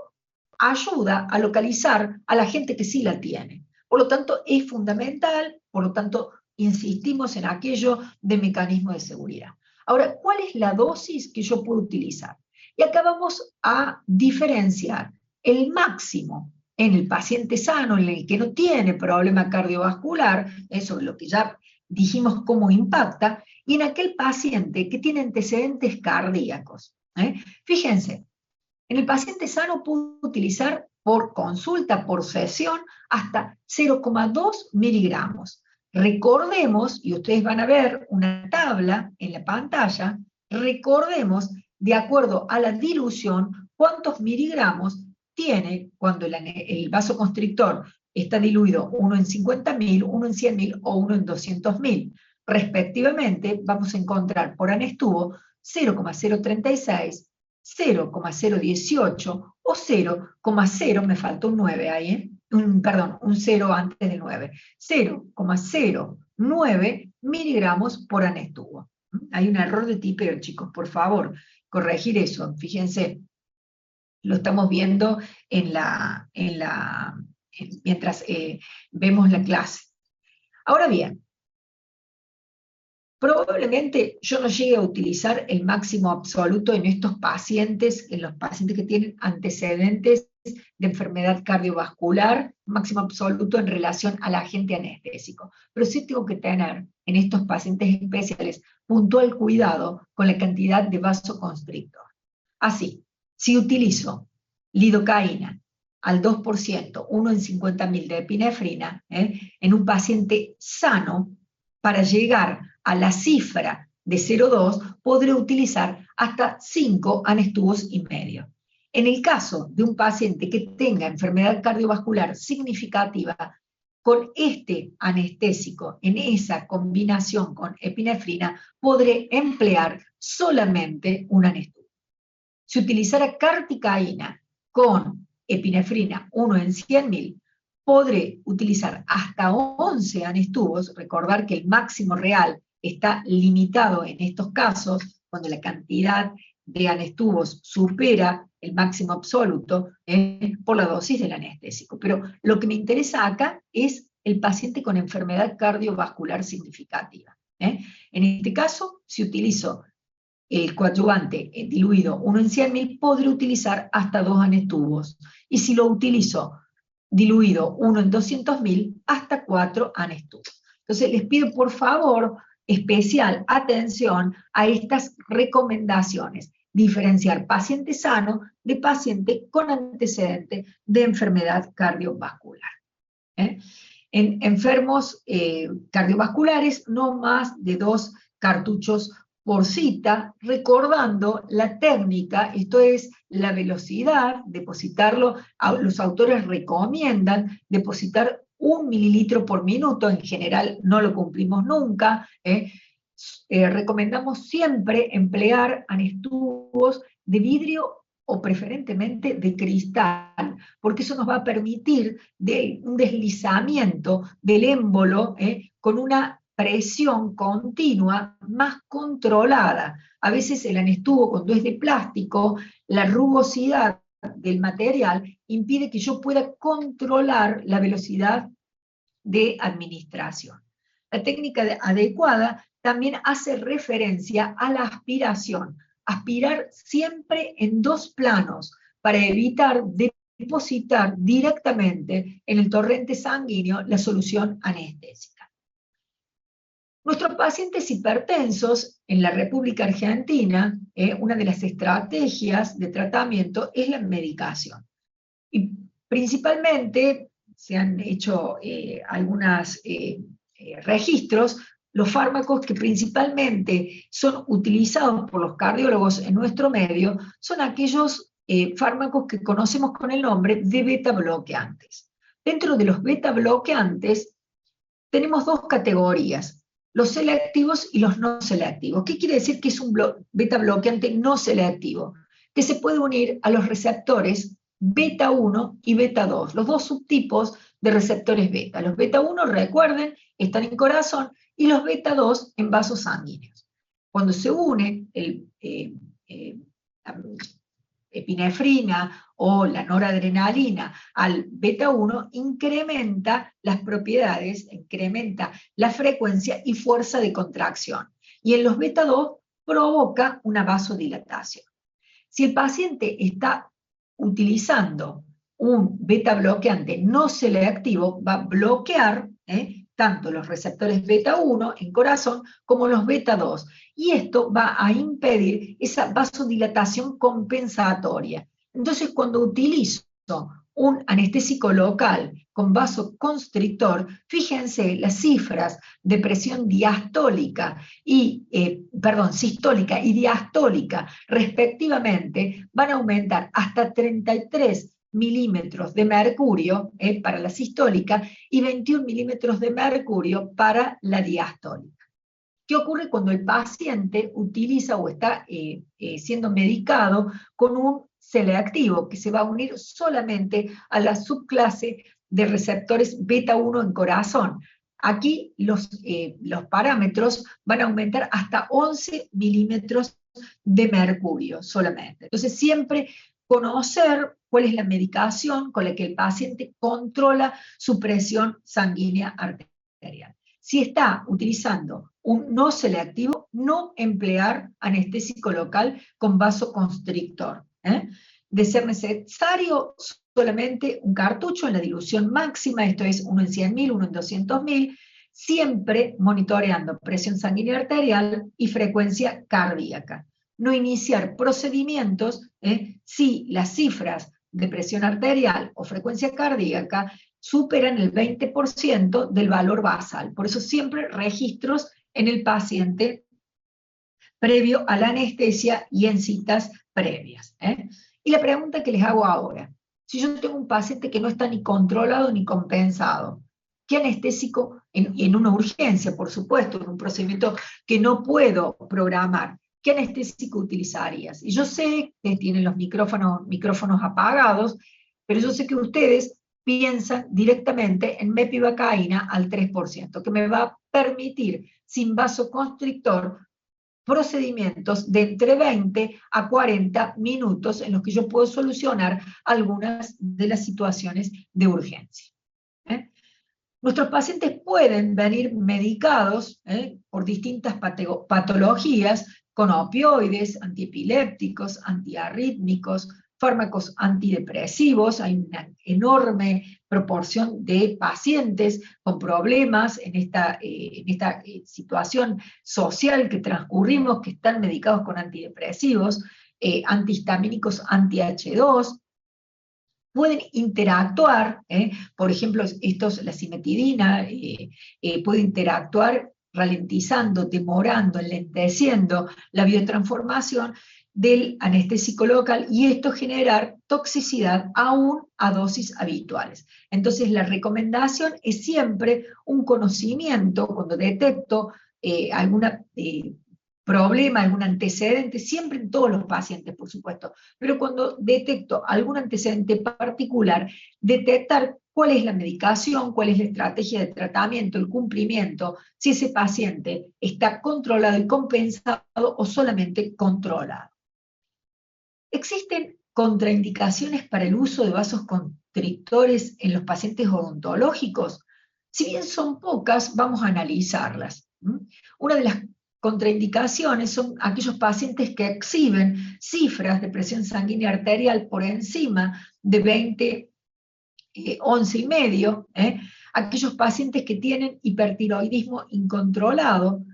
ayuda a localizar a la gente que sí la tiene. Por lo tanto, es fundamental, por lo tanto, insistimos en aquello de mecanismo de seguridad. Ahora, ¿cuál es la dosis que yo puedo utilizar? Y acá vamos a diferenciar el máximo en el paciente sano, en el que no tiene problema cardiovascular, sobre lo que ya dijimos cómo impacta, y en aquel paciente que tiene antecedentes cardíacos. Fíjense, en el paciente sano puedo utilizar por consulta, por sesión, hasta 0,2 miligramos. Recordemos, y ustedes van a ver una tabla en la pantalla, recordemos, de acuerdo a la dilución, cuántos miligramos tiene cuando el vasoconstrictor está diluido, uno en 50.000, uno en 100.000 o uno en 200.000. Respectivamente, vamos a encontrar por anestubo 0,036, 0,018 o 0,0, me falta un 9 ahí, perdón, un 0 antes del 9, 0,09 miligramos por anestubo. Hay un error de tipeo, chicos, por favor, corregir eso. Fíjense, lo estamos viendo mientras vemos la clase. Ahora bien, probablemente yo no llegue a utilizar el máximo absoluto en estos pacientes, en los pacientes que tienen antecedentes de enfermedad cardiovascular, máximo absoluto en relación al agente anestésico. Pero sí tengo que tener en estos pacientes especiales puntual cuidado con la cantidad de vasoconstrictor. Así, si utilizo lidocaína al 2%, 1 en 50.000 de epinefrina, en un paciente sano, para llegar a la cifra de 0,2, podré utilizar hasta 5 anestubos y medio. En el caso de un paciente que tenga enfermedad cardiovascular significativa, con este anestésico, en esa combinación con epinefrina, podré emplear solamente un anestubo. Si utilizara carticaína con epinefrina 1 en 100.000, podré utilizar hasta 11 anestubos. Recordar que el máximo real está limitado en estos casos, cuando la cantidad de anestubos supera el máximo absoluto, por la dosis del anestésico. Pero lo que me interesa acá es el paciente con enfermedad cardiovascular significativa. En este caso, si utilizo el coadyuvante diluido 1 en 100.000, podré utilizar hasta 2 anestubos. Y si lo utilizo diluido 1 en 200.000, hasta 4 anestubos. Entonces les pido por favor especial atención a estas recomendaciones. Diferenciar paciente sano de paciente con antecedente de enfermedad cardiovascular. En enfermos cardiovasculares, no más de 2 cartuchos por cita, recordando la técnica, esto es la velocidad, depositarlo, los autores recomiendan depositar 1 mililitro por minuto, en general no lo cumplimos nunca, recomendamos siempre emplear anestubos de vidrio o preferentemente de cristal, porque eso nos va a permitir un deslizamiento del émbolo con una presión continua más controlada. A veces el anestubo, cuando es de plástico, la rugosidad del material impide que yo pueda controlar la velocidad de administración. La técnica adecuada también hace referencia a la aspiración. Aspirar siempre en 2 planos para evitar depositar directamente en el torrente sanguíneo la solución anestésica. Nuestros pacientes hipertensos en la República Argentina, una de las estrategias de tratamiento es la medicación. Y principalmente se han hecho algunos registros. Los fármacos que principalmente son utilizados por los cardiólogos en nuestro medio son aquellos fármacos que conocemos con el nombre de beta bloqueantes. Dentro de los beta bloqueantes tenemos dos categorías, los selectivos y los no selectivos. ¿Qué quiere decir que es un beta bloqueante no selectivo? Que se puede unir a los receptores beta 1 y beta 2, los dos subtipos de receptores beta. Los beta 1, recuerden, están en corazón, y los beta 2 en vasos sanguíneos. Cuando se une la epinefrina o la noradrenalina al beta 1, incrementa las propiedades, incrementa la frecuencia y fuerza de contracción. Y en los beta 2 provoca una vasodilatación. Si el paciente está utilizando un beta bloqueante no selectivo, va a bloquear tanto los receptores beta 1 en corazón como los beta 2. Y esto va a impedir esa vasodilatación compensatoria. Entonces, cuando utilizo un anestésico local con vasoconstrictor, fíjense las cifras de presión sistólica y diastólica respectivamente van a aumentar hasta 33 milímetros de mercurio para la sistólica y 21 milímetros de mercurio para la diastólica. ¿Qué ocurre cuando el paciente utiliza o está siendo medicado con un selectivo que se va a unir solamente a la subclase de receptores beta 1 en corazón? Aquí los parámetros van a aumentar hasta 11 milímetros de mercurio solamente. Entonces siempre conocer cuál es la medicación con la que el paciente controla su presión sanguínea arterial. Si está utilizando un no selectivo, no emplear anestésico local con vasoconstrictor. De ser necesario, solamente un cartucho en la dilución máxima, esto es 1 en 100.000, 1 en 200.000, siempre monitoreando presión sanguínea arterial y frecuencia cardíaca. No iniciar procedimientos si las cifras de presión arterial o frecuencia cardíaca superan el 20% del valor basal. Por eso siempre registros en el paciente previo a la anestesia y en citas previas. Y la pregunta que les hago ahora, si yo tengo un paciente que no está ni controlado ni compensado, ¿qué anestésico, en una urgencia, por supuesto, en un procedimiento que no puedo programar, qué anestésico utilizarías? Y yo sé que tienen los micrófonos apagados, pero yo sé que ustedes piensan directamente en mepivacaína al 3%, que me va a permitir, sin vasoconstrictor, procedimientos de entre 20 a 40 minutos en los que yo puedo solucionar algunas de las situaciones de urgencia. Nuestros pacientes pueden venir medicados por distintas patologías con opioides, antiepilépticos, antiarrítmicos, fármacos antidepresivos. Hay una enorme proporción de pacientes con problemas en esta situación social que transcurrimos, que están medicados con antidepresivos, antihistamínicos anti-H2, pueden interactuar, por ejemplo, la cimetidina puede interactuar ralentizando, demorando, enlenteciendo la biotransformación del anestésico local, y esto generar toxicidad aún a dosis habituales. Entonces la recomendación es siempre un conocimiento, cuando detecto algún problema, algún antecedente, siempre en todos los pacientes, por supuesto, pero cuando detecto algún antecedente particular, detectar cuál es la medicación, cuál es la estrategia de tratamiento, el cumplimiento, si ese paciente está controlado y compensado o solamente controlado. ¿Existen contraindicaciones para el uso de vasoconstrictores en los pacientes odontológicos? Si bien son pocas, vamos a analizarlas. Una de las contraindicaciones son aquellos pacientes que exhiben cifras de presión sanguínea arterial por encima de 11,5, aquellos pacientes que tienen hipertiroidismo incontrolado,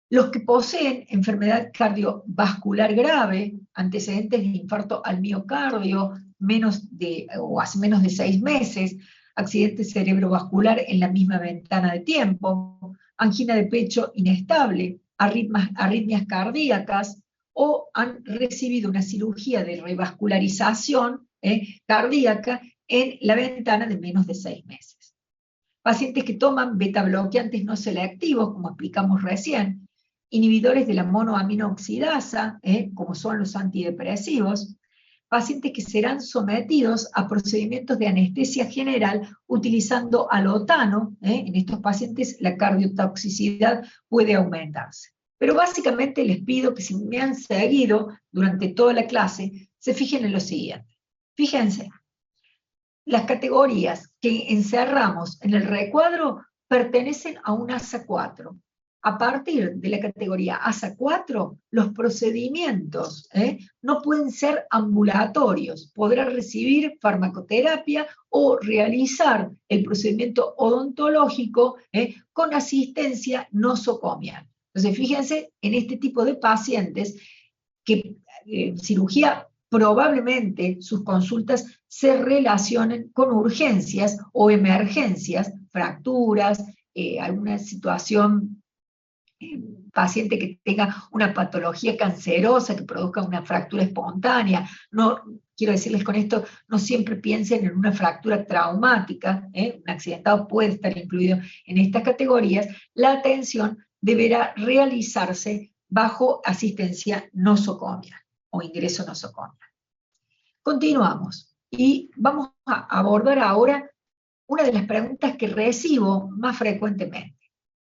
los que poseen enfermedad cardiovascular grave, antecedentes de infarto al miocardio, hace menos de 6 meses, accidente cerebrovascular en la misma ventana de tiempo, angina de pecho inestable, arritmias cardíacas, o han recibido una cirugía de revascularización cardíaca en la ventana de menos de 6 meses. Pacientes que toman beta-bloqueantes no selectivos, como explicamos recién, inhibidores de la monoaminoxidasa, como son los antidepresivos, pacientes que serán sometidos a procedimientos de anestesia general utilizando alotano. En estos pacientes la cardiotoxicidad puede aumentarse. Pero básicamente les pido que, si me han seguido durante toda la clase, se fijen en lo siguiente. Fíjense, las categorías que encerramos en el recuadro pertenecen a un ASA 4. A partir de la categoría ASA 4, los procedimientos no pueden ser ambulatorios. Podrá recibir farmacoterapia o realizar el procedimiento odontológico con asistencia nosocomial. Entonces, fíjense en este tipo de pacientes que cirugía, probablemente sus consultas se relacionen con urgencias o emergencias, fracturas, alguna situación, paciente que tenga una patología cancerosa, que produzca una fractura espontánea. No, quiero decirles con esto, no siempre piensen en una fractura traumática, un accidentado puede estar incluido en estas categorías. La atención deberá realizarse bajo asistencia nosocomial o ingreso nosocomial. Continuamos y vamos a abordar ahora una de las preguntas que recibo más frecuentemente.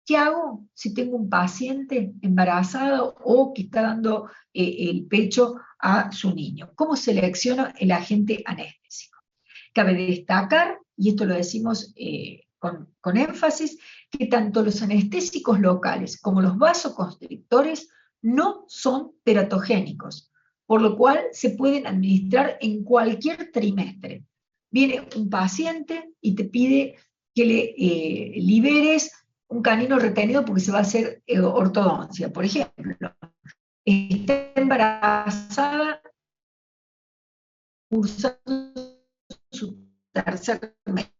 ¿Qué hago si tengo un paciente embarazado o que está dando el pecho a su niño? ¿Cómo selecciono el agente anestésico? Cabe destacar, y esto lo decimos con énfasis, que tanto los anestésicos locales como los vasoconstrictores no son teratogénicos, por lo cual se pueden administrar en cualquier trimestre. Viene un paciente y te pide que le liberes un canino retenido porque se va a hacer ortodoncia, por ejemplo. Está embarazada, cursando su tercer mes,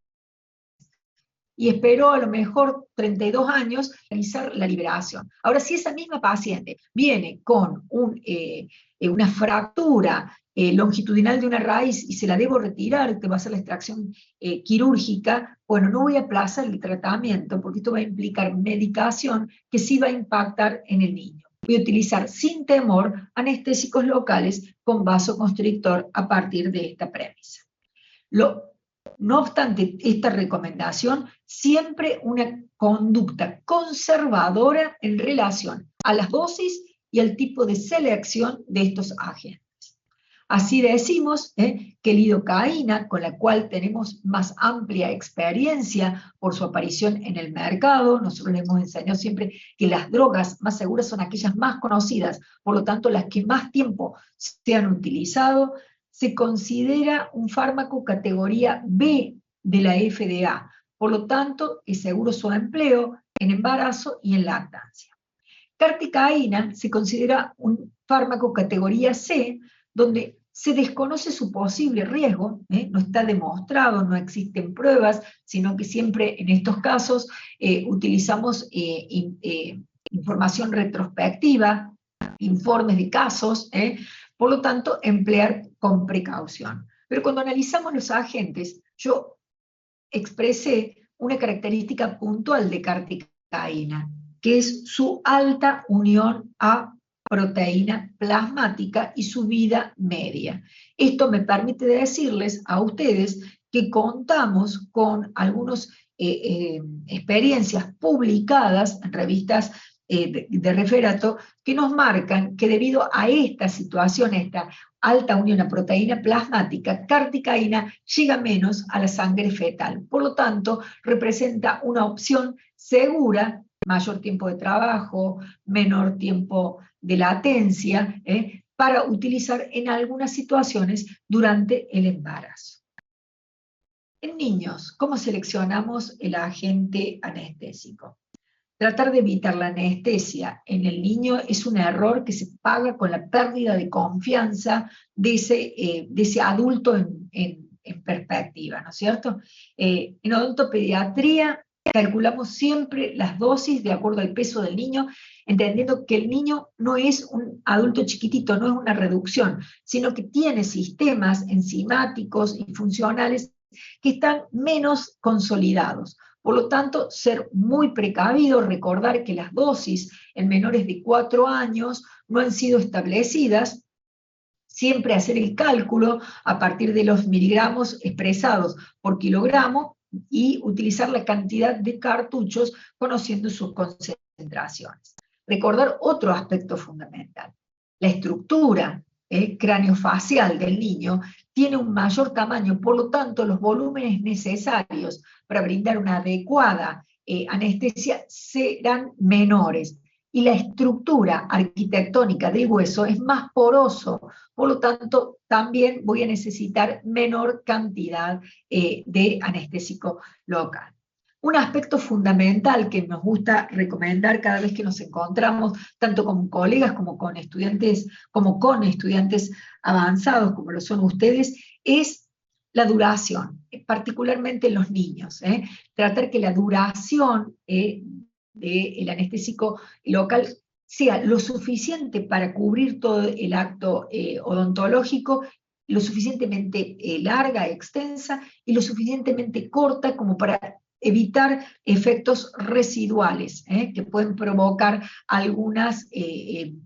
y esperó a lo mejor 32 años realizar la liberación. Ahora, si esa misma paciente viene con una fractura longitudinal de una raíz y se la debo retirar, que va a ser la extracción quirúrgica, bueno, no voy a aplazar el tratamiento porque esto va a implicar medicación que sí va a impactar en el niño. Voy a utilizar sin temor anestésicos locales con vasoconstrictor a partir de esta premisa. No obstante esta recomendación, siempre una conducta conservadora en relación a las dosis y al tipo de selección de estos agentes. Así decimos que la lidocaína, con la cual tenemos más amplia experiencia por su aparición en el mercado, nosotros le hemos enseñado siempre que las drogas más seguras son aquellas más conocidas, por lo tanto las que más tiempo se han utilizado, se considera un fármaco categoría B de la FDA, por lo tanto es seguro su empleo en embarazo y en lactancia. Carticaína se considera un fármaco categoría C, donde se desconoce su posible riesgo, no está demostrado, no existen pruebas, sino que siempre en estos casos utilizamos información retrospectiva, informes de casos, por lo tanto, emplear con precaución. Pero cuando analizamos los agentes, yo expresé una característica puntual de carticaína, que es su alta unión a proteína plasmática y su vida media. Esto me permite decirles a ustedes que contamos con algunas experiencias publicadas en revistas de referato que nos marcan que debido a esta situación, esta alta unión a proteína plasmática, carticaína llega menos a la sangre fetal. Por lo tanto, representa una opción segura, mayor tiempo de trabajo, menor tiempo de latencia, para utilizar en algunas situaciones durante el embarazo. En niños, ¿cómo seleccionamos el agente anestésico? Tratar de evitar la anestesia en el niño es un error que se paga con la pérdida de confianza de ese adulto en perspectiva, ¿no es cierto? En odontopediatría calculamos siempre las dosis de acuerdo al peso del niño, entendiendo que el niño no es un adulto chiquitito, no es una reducción, sino que tiene sistemas enzimáticos y funcionales que están menos consolidados. Por lo tanto, ser muy precavido, recordar que las dosis en menores de 4 años no han sido establecidas, siempre hacer el cálculo a partir de los miligramos expresados por kilogramo y utilizar la cantidad de cartuchos conociendo sus concentraciones. Recordar otro aspecto fundamental, la estructura craneofacial del niño tiene un mayor tamaño, por lo tanto los volúmenes necesarios para brindar una adecuada anestesia serán menores. Y la estructura arquitectónica del hueso es más poroso, por lo tanto también voy a necesitar menor cantidad de anestésico local. Un aspecto fundamental que nos gusta recomendar cada vez que nos encontramos, tanto con colegas como con estudiantes avanzados, como lo son ustedes, es la duración, particularmente en los niños. Tratar que la duración del anestésico local sea lo suficiente para cubrir todo el acto odontológico, lo suficientemente larga, extensa, y lo suficientemente corta como para evitar efectos residuales que pueden provocar algunas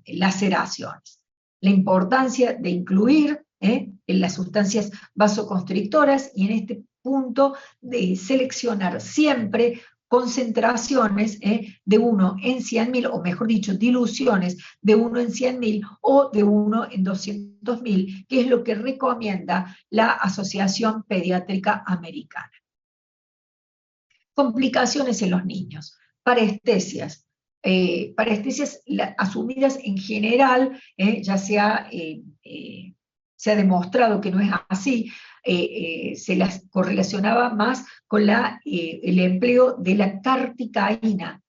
laceraciones. La importancia de incluir en las sustancias vasoconstrictoras y en este punto de seleccionar siempre concentraciones de 1 en 100.000, o mejor dicho, diluciones de 1 en 100.000 o de 1 en 200.000, que es lo que recomienda la Asociación Pediátrica Americana. Complicaciones en los niños, parestesias. Parestesias asumidas en general, ya se ha demostrado que no es así, se las correlacionaba más con el empleo de la carticaína,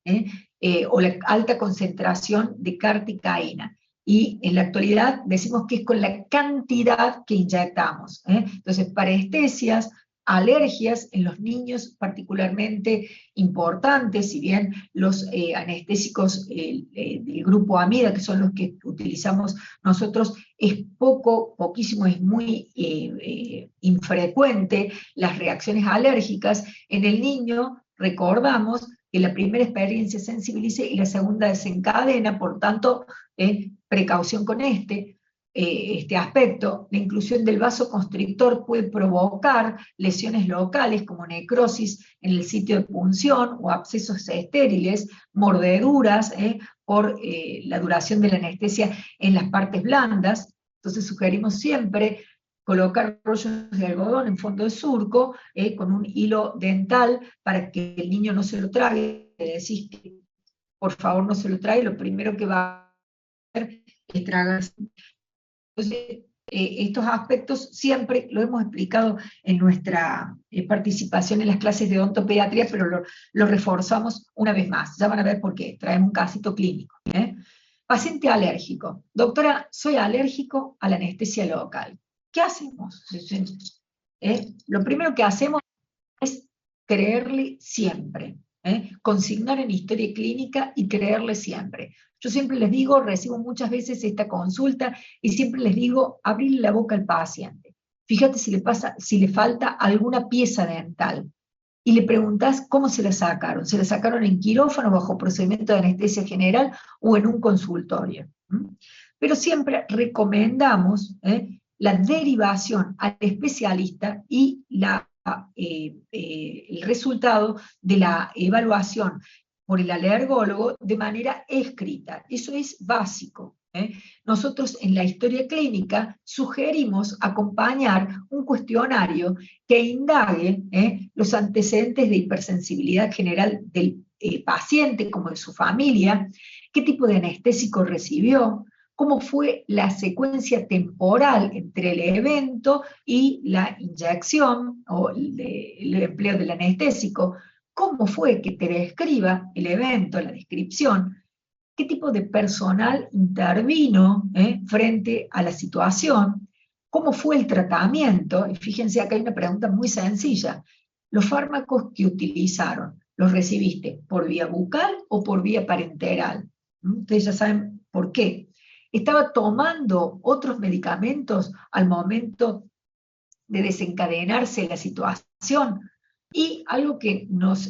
o la alta concentración de carticaína. Y en la actualidad decimos que es con la cantidad que inyectamos. Entonces, parestesias, alergias en los niños particularmente importantes, si bien los anestésicos del grupo amida, que son los que utilizamos nosotros, es poquísimo, es muy infrecuente las reacciones alérgicas. En el niño recordamos que la primera experiencia sensibiliza y la segunda desencadena, por tanto, precaución con este aspecto. La inclusión del vasoconstrictor puede provocar lesiones locales como necrosis en el sitio de punción o abscesos estériles, mordeduras por la duración de la anestesia en las partes blandas. Entonces sugerimos siempre colocar rollos de algodón en fondo de surco con un hilo dental para que el niño no se lo trague. Le decís que por favor no se lo trague, lo primero que va a hacer es tragarse. Entonces, estos aspectos siempre lo hemos explicado en nuestra participación en las clases de odontopediatría, pero lo reforzamos una vez más. Ya van a ver por qué, traemos un casito clínico. Paciente alérgico. Doctora, soy alérgico a la anestesia local. ¿Qué hacemos? Lo primero que hacemos es creerle siempre. Consignar en historia clínica y creerle siempre. Yo siempre les digo, recibo muchas veces esta consulta y siempre les digo, abrirle la boca al paciente. Fíjate si le falta alguna pieza dental. Y le preguntás cómo se la sacaron. ¿Se la sacaron en quirófano, bajo procedimiento de anestesia general o en un consultorio? Pero siempre recomendamos la derivación al especialista y el resultado de la evaluación por el alergólogo de manera escrita. Eso es básico. Nosotros en la historia clínica sugerimos acompañar un cuestionario que indague los antecedentes de hipersensibilidad general del paciente como de su familia, qué tipo de anestésico recibió, cómo fue la secuencia temporal entre el evento y la inyección o el empleo del anestésico, cómo fue que te describa el evento, la descripción, qué tipo de personal intervino frente a la situación, cómo fue el tratamiento, y fíjense acá hay una pregunta muy sencilla, los fármacos que utilizaron, ¿los recibiste por vía bucal o por vía parenteral? Ustedes ya saben por qué. Estaba tomando otros medicamentos al momento de desencadenarse la situación. Y algo que nos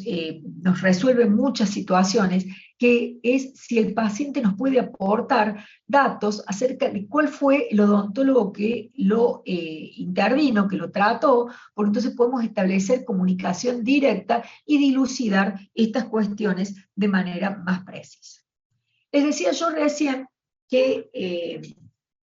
resuelve muchas situaciones, que es si el paciente nos puede aportar datos acerca de cuál fue el odontólogo que lo intervino, que lo trató, porque entonces podemos establecer comunicación directa y dilucidar estas cuestiones de manera más precisa. Les decía yo recién que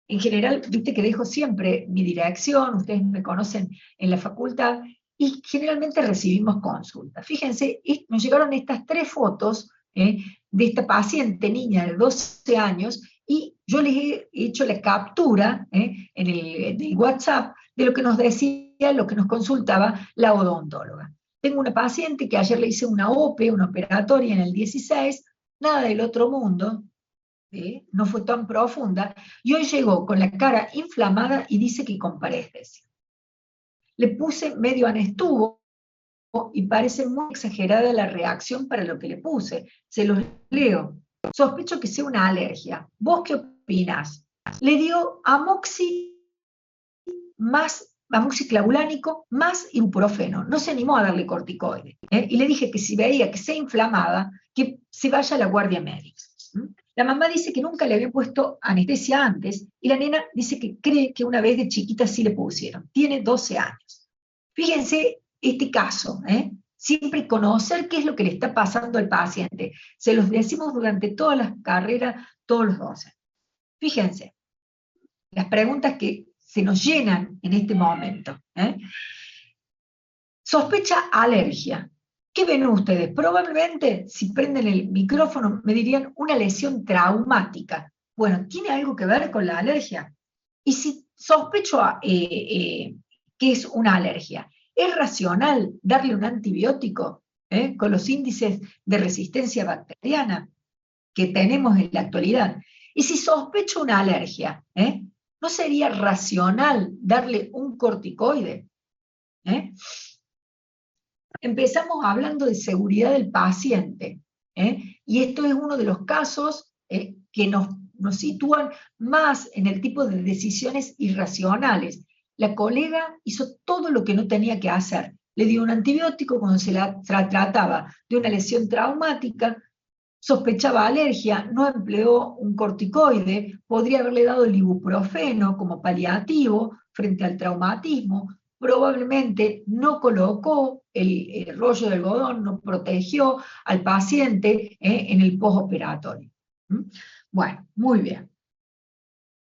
en general, viste que dejo siempre mi dirección, ustedes me conocen en la facultad, y generalmente recibimos consultas. Fíjense, nos llegaron estas 3 fotos de esta paciente, niña de 12 años, y yo les he hecho la captura en el WhatsApp de lo que nos decía, lo que nos consultaba la odontóloga. Tengo una paciente que ayer le hice una OPE, una operatoria en el 16, nada del otro mundo, no fue tan profunda, y hoy llegó con la cara inflamada y dice que con parestesia. Le puse medio anestuvo y parece muy exagerada la reacción para lo que le puse. Se los leo. Sospecho que sea una alergia. ¿Vos qué opinás? Le dio amoxiclavulánico más ibuprofeno. No se animó a darle corticoide. Y le dije que si veía que se inflamaba, que se vaya a la guardia médica. La mamá dice que nunca le había puesto anestesia antes, y la nena dice que cree que una vez de chiquita sí le pusieron. Tiene 12 años. Fíjense este caso, siempre conocer qué es lo que le está pasando al paciente. Se los decimos durante todas las carreras, todos los docentes. Fíjense, las preguntas que se nos llenan en este momento. Sospecha alergia. ¿Qué ven ustedes? Probablemente, si prenden el micrófono, me dirían una lesión traumática. Bueno, ¿tiene algo que ver con la alergia? Y si sospecho que es una alergia, ¿es racional darle un antibiótico con los índices de resistencia bacteriana que tenemos en la actualidad? Y si sospecho una alergia, ¿no sería racional darle un corticoide? Empezamos hablando de seguridad del paciente, y esto es uno de los casos que nos sitúan más en el tipo de decisiones irracionales. La colega hizo todo lo que no tenía que hacer. Le dio un antibiótico cuando se la trataba de una lesión traumática, sospechaba alergia, no empleó un corticoide, podría haberle dado el ibuprofeno como paliativo frente al traumatismo, probablemente no colocó el rollo de algodón, no protegió al paciente en el postoperatorio. Bueno, muy bien.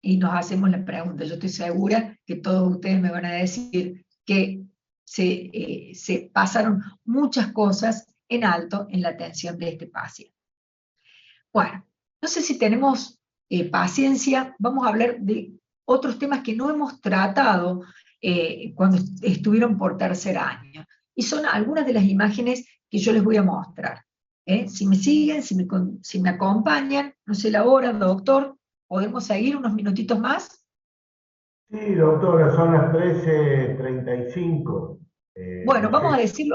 Y nos hacemos la pregunta, yo estoy segura que todos ustedes me van a decir que se pasaron muchas cosas en alto en la atención de este paciente. Bueno, no sé si tenemos paciencia, vamos a hablar de otros temas que no hemos tratado cuando estuvieron por tercer año. Y son algunas de las imágenes que yo les voy a mostrar. Si me siguen, si me acompañan, no sé la hora, doctor, ¿podemos seguir unos minutitos más? Sí, doctora, son las 13:35. Bueno, No sé.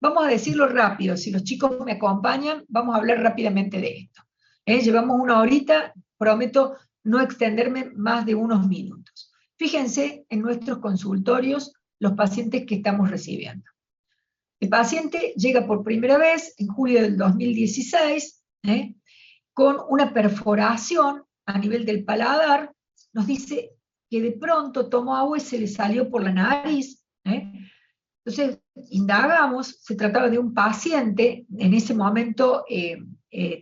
vamos a decirlo rápido. Si los chicos me acompañan, vamos a hablar rápidamente de esto. Llevamos una horita, prometo no extenderme más de unos minutos. Fíjense en nuestros consultorios los pacientes que estamos recibiendo. El paciente llega por primera vez en julio del 2016, con una perforación a nivel del paladar, nos dice que de pronto tomó agua y se le salió por la nariz. Entonces, indagamos, se trataba de un paciente, en ese momento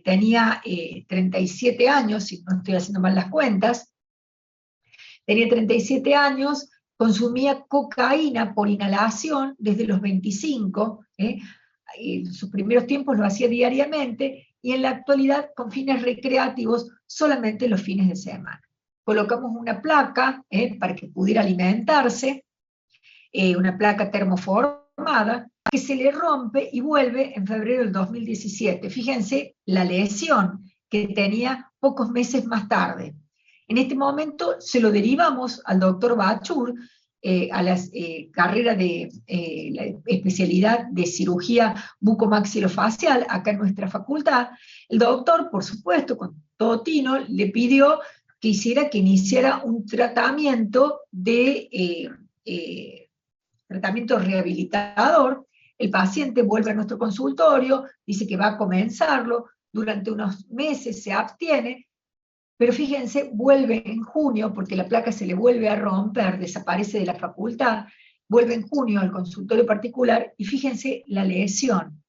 tenía 37 años, si no estoy haciendo mal las cuentas, tenía 37 años, consumía cocaína por inhalación desde los 25, en sus primeros tiempos lo hacía diariamente, y en la actualidad con fines recreativos solamente los fines de semana. colocamos una placa para que pudiera alimentarse, una placa termoformada, que se le rompe y vuelve en febrero del 2017. Fíjense la lesión que tenía pocos meses más tarde. En este momento se lo derivamos al doctor Bachur, a la carrera de la especialidad de cirugía bucomaxilofacial acá en nuestra facultad. El doctor, por supuesto, con todo tino, le pidió que iniciara un tratamiento tratamiento rehabilitador. El paciente vuelve a nuestro consultorio, dice que va a comenzarlo, durante unos meses se abstiene, pero fíjense, vuelve en junio, porque la placa se le vuelve a romper, desaparece de la facultad, vuelve en junio al consultorio particular, y fíjense la lesión.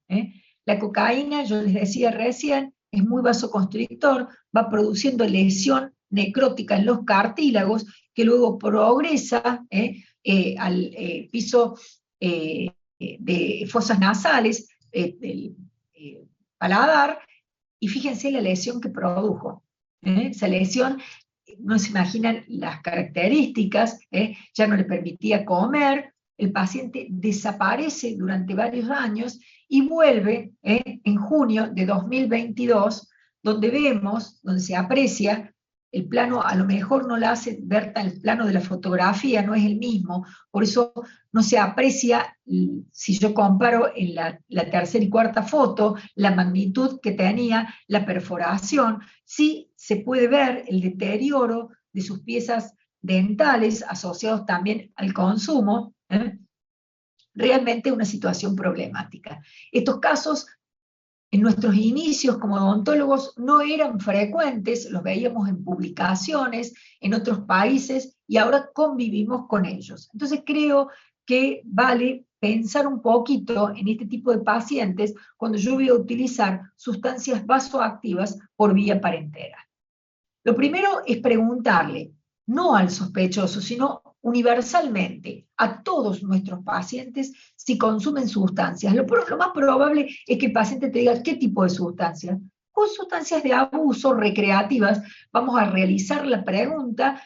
La cocaína, yo les decía recién, es muy vasoconstrictor, va produciendo lesión necrótica en los cartílagos, que luego progresa al piso de fosas nasales, del paladar, y fíjense la lesión que produjo. Esa lesión, no se imaginan las características, ya no le permitía comer, el paciente desaparece durante varios años y vuelve en junio de 2022, donde se aprecia. El plano a lo mejor no la hace ver el plano de la fotografía, no es el mismo, por eso no se aprecia, si yo comparo en la tercera y cuarta foto, la magnitud que tenía la perforación. Sí se puede ver el deterioro de sus piezas dentales asociados también al consumo. Realmente una situación problemática. Estos casos, en nuestros inicios como odontólogos, no eran frecuentes, los veíamos en publicaciones en otros países y ahora convivimos con ellos. Entonces creo que vale pensar un poquito en este tipo de pacientes cuando yo voy a utilizar sustancias vasoactivas por vía parenteral. Lo primero es preguntarle, no al sospechoso, sino universalmente, a todos nuestros pacientes, si consumen sustancias. Lo más probable es que el paciente te diga qué tipo de sustancias. Con sustancias de abuso recreativas, vamos a realizar la pregunta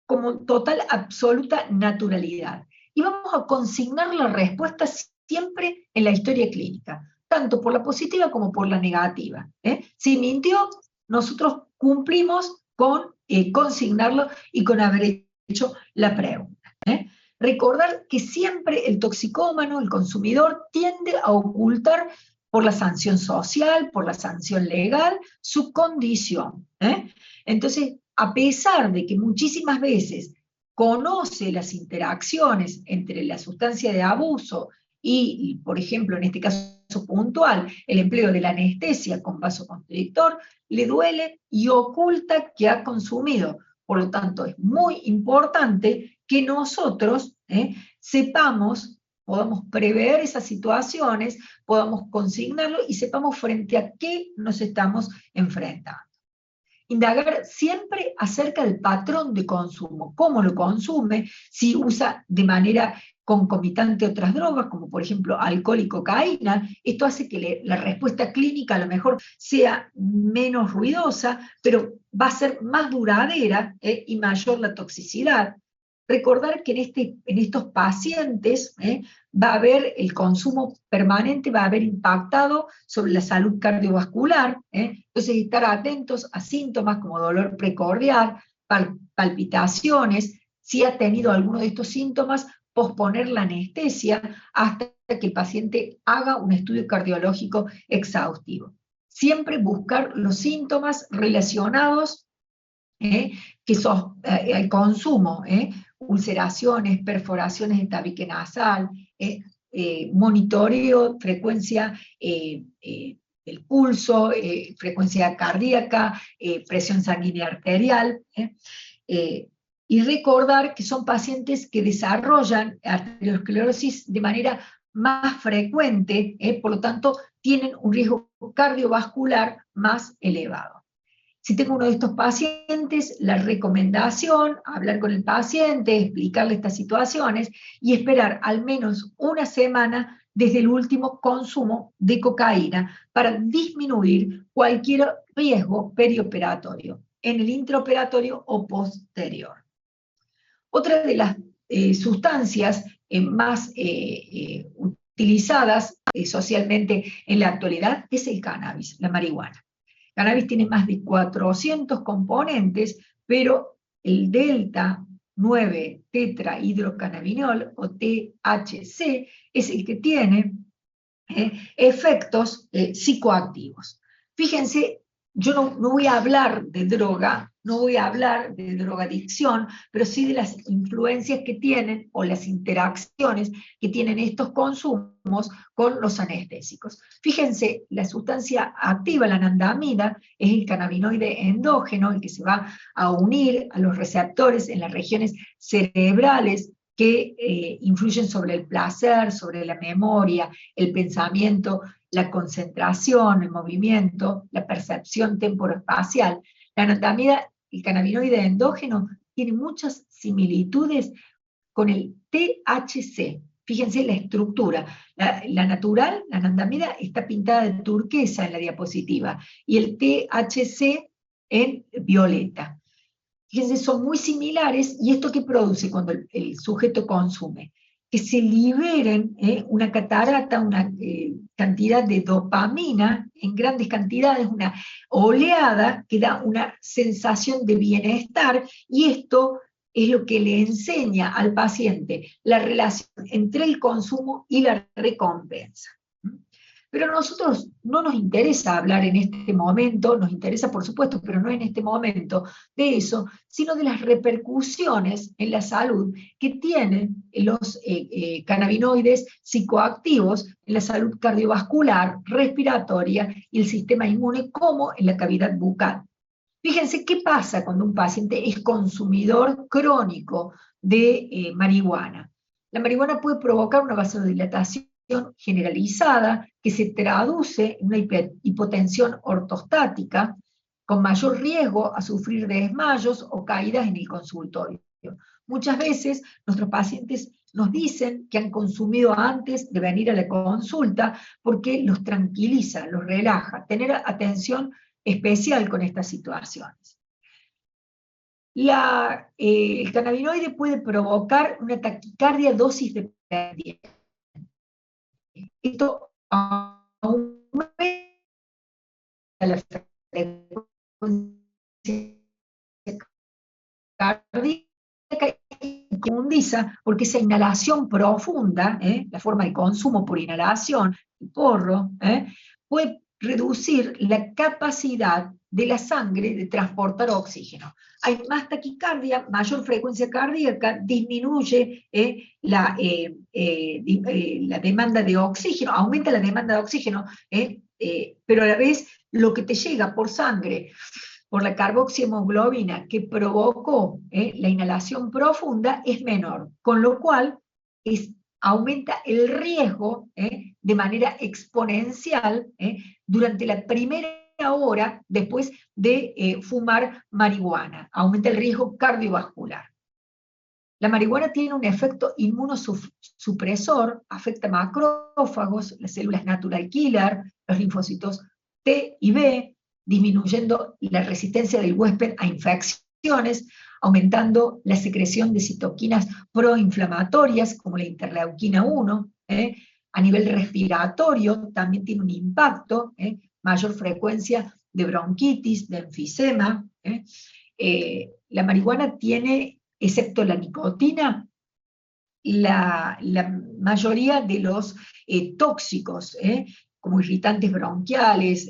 como total, absoluta naturalidad. Y vamos a consignar la respuesta siempre en la historia clínica, tanto por la positiva como por la negativa. Si mintió, nosotros cumplimos con consignarlo y con haber hecho la pregunta. Recordar que siempre el toxicómano, el consumidor, tiende a ocultar por la sanción social, por la sanción legal, su condición. Entonces, a pesar de que muchísimas veces conoce las interacciones entre la sustancia de abuso y, por ejemplo, en este caso puntual, el empleo de la anestesia con vasoconstrictor, le duele y oculta que ha consumido. Por lo tanto, es muy importante que nosotros sepamos, podamos prever esas situaciones, podamos consignarlo y sepamos frente a qué nos estamos enfrentando. Indagar siempre acerca del patrón de consumo, cómo lo consume, si usa de manera concomitante otras drogas, como por ejemplo alcohol y cocaína. Esto hace que la respuesta clínica a lo mejor sea menos ruidosa, pero va a ser más duradera y mayor la toxicidad. Recordar que en estos pacientes va a haber el consumo permanente, va a haber impactado sobre la salud cardiovascular. Entonces estar atentos a síntomas como dolor precordial, palpitaciones. Si ha tenido alguno de estos síntomas, posponer la anestesia hasta que el paciente haga un estudio cardiológico exhaustivo. Siempre buscar los síntomas relacionados que son al consumo, ulceraciones, perforaciones de tabique nasal, monitoreo, frecuencia del pulso, frecuencia cardíaca, presión sanguínea arterial, y recordar que son pacientes que desarrollan arteriosclerosis de manera más frecuente, por lo tanto tienen un riesgo cardiovascular más elevado. Si tengo uno de estos pacientes, la recomendación, hablar con el paciente, explicarle estas situaciones y esperar al menos una semana desde el último consumo de cocaína para disminuir cualquier riesgo perioperatorio. en el intraoperatorio o posterior. Otra de las sustancias más utilizadas socialmente en la actualidad es el cannabis, la marihuana. El cannabis tiene más de 400 componentes, pero el delta 9 tetrahidrocannabinol o THC es el que tiene efectos psicoactivos. Fíjense, yo no voy a hablar de droga, no voy a hablar de drogadicción, pero sí de las influencias que tienen o las interacciones que tienen estos consumos con los anestésicos. Fíjense, la sustancia activa, la anandamida, es el cannabinoide endógeno, el que se va a unir a los receptores en las regiones cerebrales que influyen sobre el placer, sobre la memoria, el pensamiento, la concentración, el movimiento, la percepción temporoespacial. La anandamida, el cannabinoide endógeno, tiene muchas similitudes con el THC. Fíjense la estructura. La natural, la anandamida, está pintada de turquesa en la diapositiva, y el THC en violeta. Fíjense, son muy similares, y esto que produce cuando el sujeto consume, que se liberen una catarata, una cantidad de dopamina en grandes cantidades, una oleada que da una sensación de bienestar, y esto es lo que le enseña al paciente la relación entre el consumo y la recompensa. Pero a nosotros no nos interesa hablar en este momento, nos interesa por supuesto, pero no en este momento, de eso, sino de las repercusiones en la salud que tienen los cannabinoides psicoactivos en la salud cardiovascular, respiratoria y el sistema inmune, como en la cavidad bucal. Fíjense qué pasa cuando un paciente es consumidor crónico de marihuana. La marihuana puede provocar una vasodilatación generalizada que se traduce en una hipotensión ortostática, con mayor riesgo a sufrir desmayos o caídas en el consultorio. Muchas veces nuestros pacientes nos dicen que han consumido antes de venir a la consulta porque los tranquiliza, los relaja, tener atención especial con estas situaciones. El cannabinoide puede provocar una taquicardia dosis dependiente. Esto aumenta la frecuencia cardíaca y profundiza, porque esa inhalación profunda, la forma de consumo por inhalación, el porro, puede reducir la capacidad de la sangre de transportar oxígeno. Hay más taquicardia, mayor frecuencia cardíaca, disminuye la demanda de oxígeno, aumenta la demanda de oxígeno, pero a la vez lo que te llega por sangre, por la carboxihemoglobina que provocó la inhalación profunda, es menor, con lo cual aumenta el riesgo de manera exponencial durante la primera hora después de fumar marihuana. Aumenta el riesgo cardiovascular. La marihuana tiene un efecto inmunosupresor, afecta macrófagos, las células natural killer, los linfocitos T y B, disminuyendo la resistencia del huésped a infecciones, aumentando la secreción de citoquinas proinflamatorias, como la interleuquina 1, a nivel respiratorio también tiene un impacto, mayor frecuencia de bronquitis, de enfisema. La marihuana tiene, excepto la nicotina, la mayoría de los tóxicos, como irritantes bronquiales,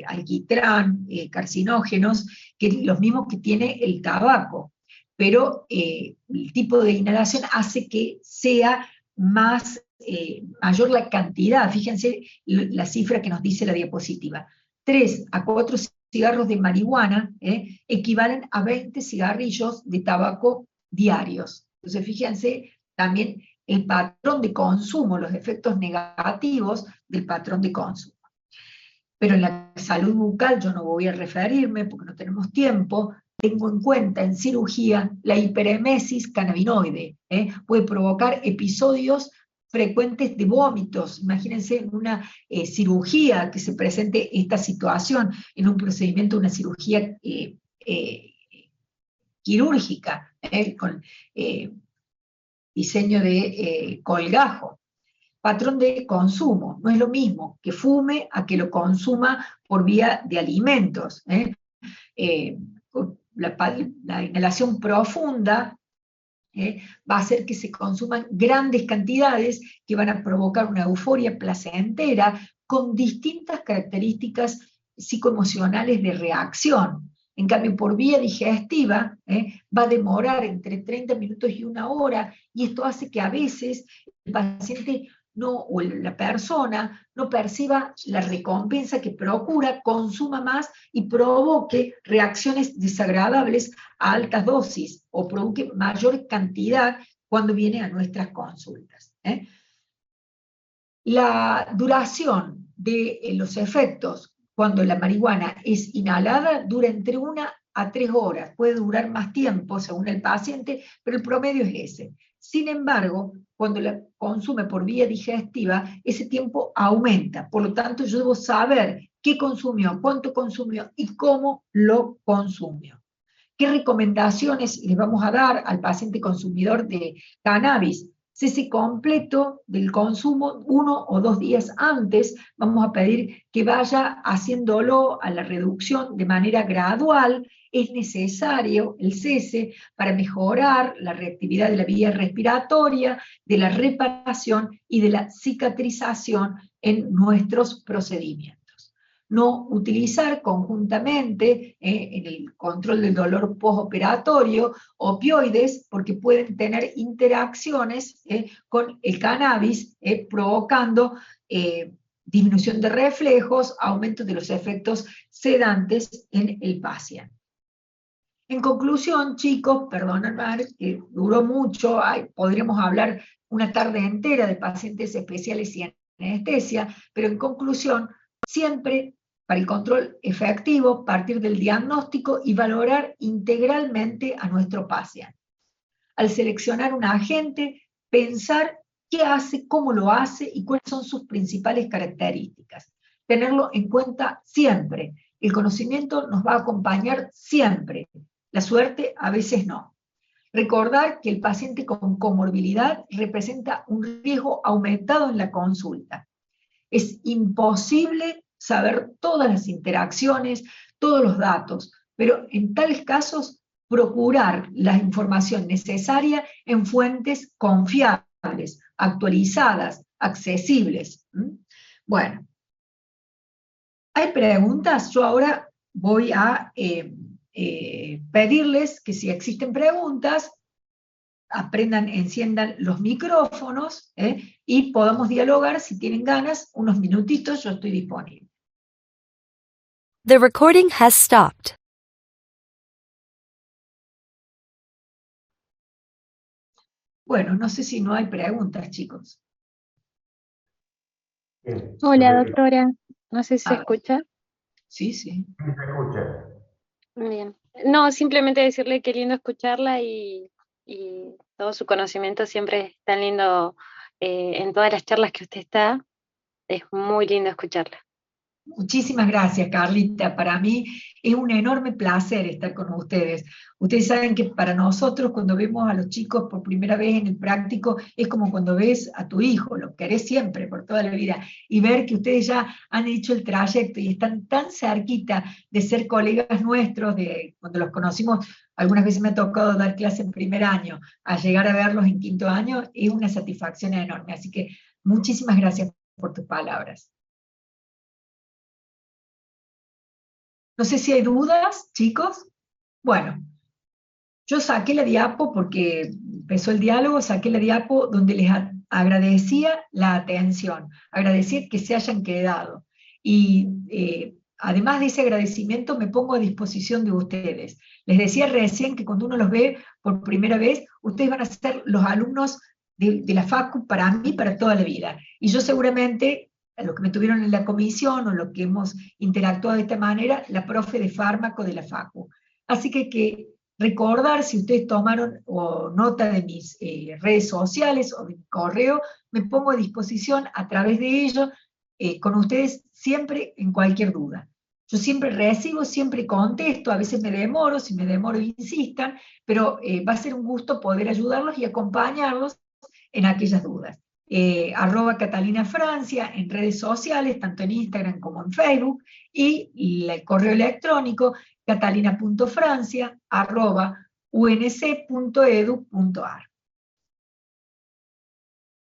alquitrán, carcinógenos, que los mismos que tiene el tabaco. Pero el tipo de inhalación hace que sea mayor la cantidad. Fíjense la cifra que nos dice la diapositiva. 3 a 4 cigarros de marihuana equivalen a 20 cigarrillos de tabaco diarios. Entonces fíjense también el patrón de consumo, los efectos negativos del patrón de consumo. Pero en la salud bucal yo no voy a referirme porque no tenemos tiempo. Tengo en cuenta en cirugía la hiperemesis cannabinoide, puede provocar episodios frecuentes de vómitos. Imagínense en una cirugía que se presente esta situación, en un procedimiento, una cirugía quirúrgica, con diseño de colgajo. Patrón de consumo, no es lo mismo que fume a que lo consuma por vía de alimentos. La inhalación profunda va a hacer que se consuman grandes cantidades que van a provocar una euforia placentera con distintas características psicoemocionales de reacción. En cambio, por vía digestiva va a demorar entre 30 minutos y 1 hora, y esto hace que a veces el paciente o la persona no perciba la recompensa que procura, consuma más y provoque reacciones desagradables a altas dosis o provoque mayor cantidad cuando viene a nuestras consultas. La duración de los efectos cuando la marihuana es inhalada dura entre 1 a 3 horas, puede durar más tiempo según el paciente, pero el promedio es ese. Sin embargo, cuando la consume por vía digestiva, ese tiempo aumenta, por lo tanto yo debo saber qué consumió, cuánto consumió y cómo lo consumió. ¿Qué recomendaciones le vamos a dar al paciente consumidor de cannabis? Cese completo del consumo 1 o 2 días antes. Vamos a pedir que vaya haciéndolo a la reducción de manera gradual. Es necesario el cese para mejorar la reactividad de la vía respiratoria, de la reparación y de la cicatrización en nuestros procedimientos. No utilizar conjuntamente en el control del dolor postoperatorio opioides, porque pueden tener interacciones con el cannabis, provocando disminución de reflejos, aumento de los efectos sedantes en el paciente. En conclusión, chicos, perdónenme que duró mucho, podríamos hablar una tarde entera de pacientes especiales y anestesia, pero en conclusión, siempre para el control efectivo, partir del diagnóstico y valorar integralmente a nuestro paciente. Al seleccionar un agente, pensar qué hace, cómo lo hace y cuáles son sus principales características. Tenerlo en cuenta siempre. El conocimiento nos va a acompañar siempre. La suerte a veces no. Recordar que el paciente con comorbilidad representa un riesgo aumentado en la consulta. Es imposible saber todas las interacciones, todos los datos, pero en tales casos procurar la información necesaria en fuentes confiables, actualizadas, accesibles. Bueno, ¿hay preguntas? Yo ahora voy a pedirles que si existen preguntas, aprendan, enciendan los micrófonos y podamos dialogar si tienen ganas, unos minutitos, yo estoy disponible. The recording has stopped. Bueno, no sé si no hay preguntas, chicos. Hola, doctora. No sé si se escucha. Sí, sí. Se escucha. Bien. No, simplemente decirle que lindo escucharla y todo su conocimiento siempre es tan lindo en todas las charlas que usted está. Es muy lindo escucharla. Muchísimas gracias, Carlita. Para mí es un enorme placer estar con ustedes. Ustedes saben que para nosotros, cuando vemos a los chicos por primera vez en el práctico, es como cuando ves a tu hijo, lo querés siempre, por toda la vida. Y ver que ustedes ya han hecho el trayecto y están tan cerquita de ser colegas nuestros, de cuando los conocimos, algunas veces me ha tocado dar clase en primer año, a llegar a verlos en quinto año, es una satisfacción enorme. Así que muchísimas gracias por tus palabras. No sé si hay dudas, chicos. Bueno, yo saqué la diapo porque empezó el diálogo, saqué la diapo donde les agradecía la atención, agradecía que se hayan quedado. Y además de ese agradecimiento me pongo a disposición de ustedes. Les decía recién que cuando uno los ve por primera vez, ustedes van a ser los alumnos de la Facu para mí, para toda la vida. Y yo seguramente, a los que me tuvieron en la comisión o los que hemos interactuado de esta manera, la profe de fármaco de la Facu. Así que recordar, si ustedes tomaron nota de mis redes sociales o de mi correo, me pongo a disposición a través de ello con ustedes siempre en cualquier duda. Yo siempre recibo, siempre contesto, a veces me demoro, si me demoro insistan, pero va a ser un gusto poder ayudarlos y acompañarlos en aquellas dudas. @Catalina Francia en redes sociales, tanto en Instagram como en Facebook, y el correo electrónico catalina.francia@unc.edu.ar.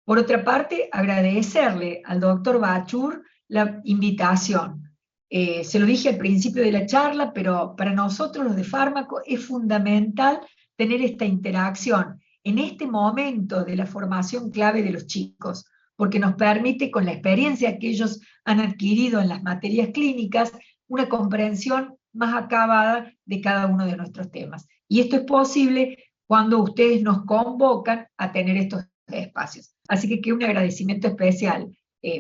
Por otra parte, agradecerle al doctor Bachur la invitación. Se lo dije al principio de la charla, pero para nosotros los de fármaco es fundamental tener esta interacción en este momento de la formación clave de los chicos, porque nos permite, con la experiencia que ellos han adquirido en las materias clínicas, una comprensión más acabada de cada uno de nuestros temas. Y esto es posible cuando ustedes nos convocan a tener estos espacios. Así que un agradecimiento especial,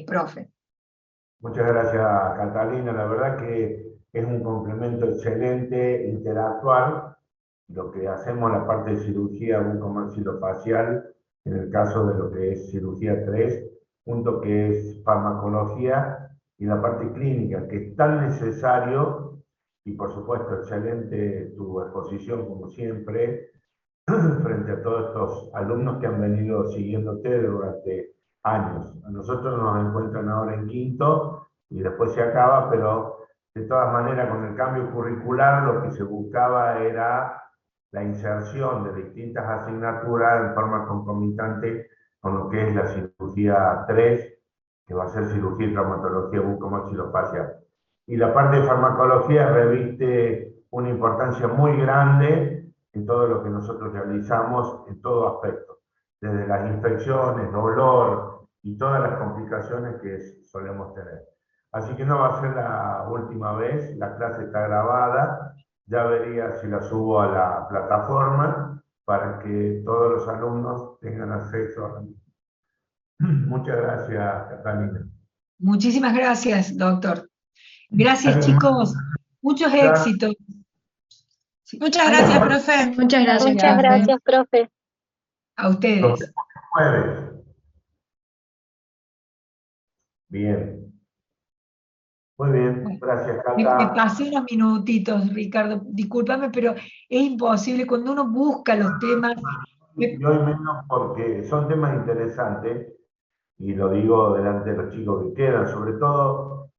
profe. Muchas gracias, Catalina. La verdad que es un complemento excelente interactuar. Lo que hacemos en la parte de cirugía bucomaxilofacial, en el caso de lo que es cirugía 3, junto que es farmacología y la parte clínica, que es tan necesario, y por supuesto excelente tu exposición como siempre, frente a todos estos alumnos que han venido siguiéndote durante años. A nosotros nos encuentran ahora en quinto y después se acaba, pero de todas maneras con el cambio curricular lo que se buscaba era la inserción de distintas asignaturas en forma concomitante con lo que es la cirugía 3, que va a ser cirugía y traumatología bucomaxilofacial. Y la parte de farmacología reviste una importancia muy grande en todo lo que nosotros realizamos en todo aspecto, desde las infecciones, dolor y todas las complicaciones que solemos tener. Así que no va a ser la última vez, la clase está grabada, ya vería si la subo a la plataforma para que todos los alumnos tengan acceso a la misma. Muchas gracias, Catalina. Muchísimas gracias, doctor. Gracias, chicos. Muchos éxitos. Muchas gracias, profe. Muchas gracias. Muchas gracias, profe. A ustedes. Jueves. Bien. Muy bien, gracias, Me Cata. pasé unos minutitos, Ricardo, discúlpame, pero es imposible cuando uno busca los temas. Y hoy menos porque son temas interesantes, y lo digo delante de los chicos que quedan, sobre todo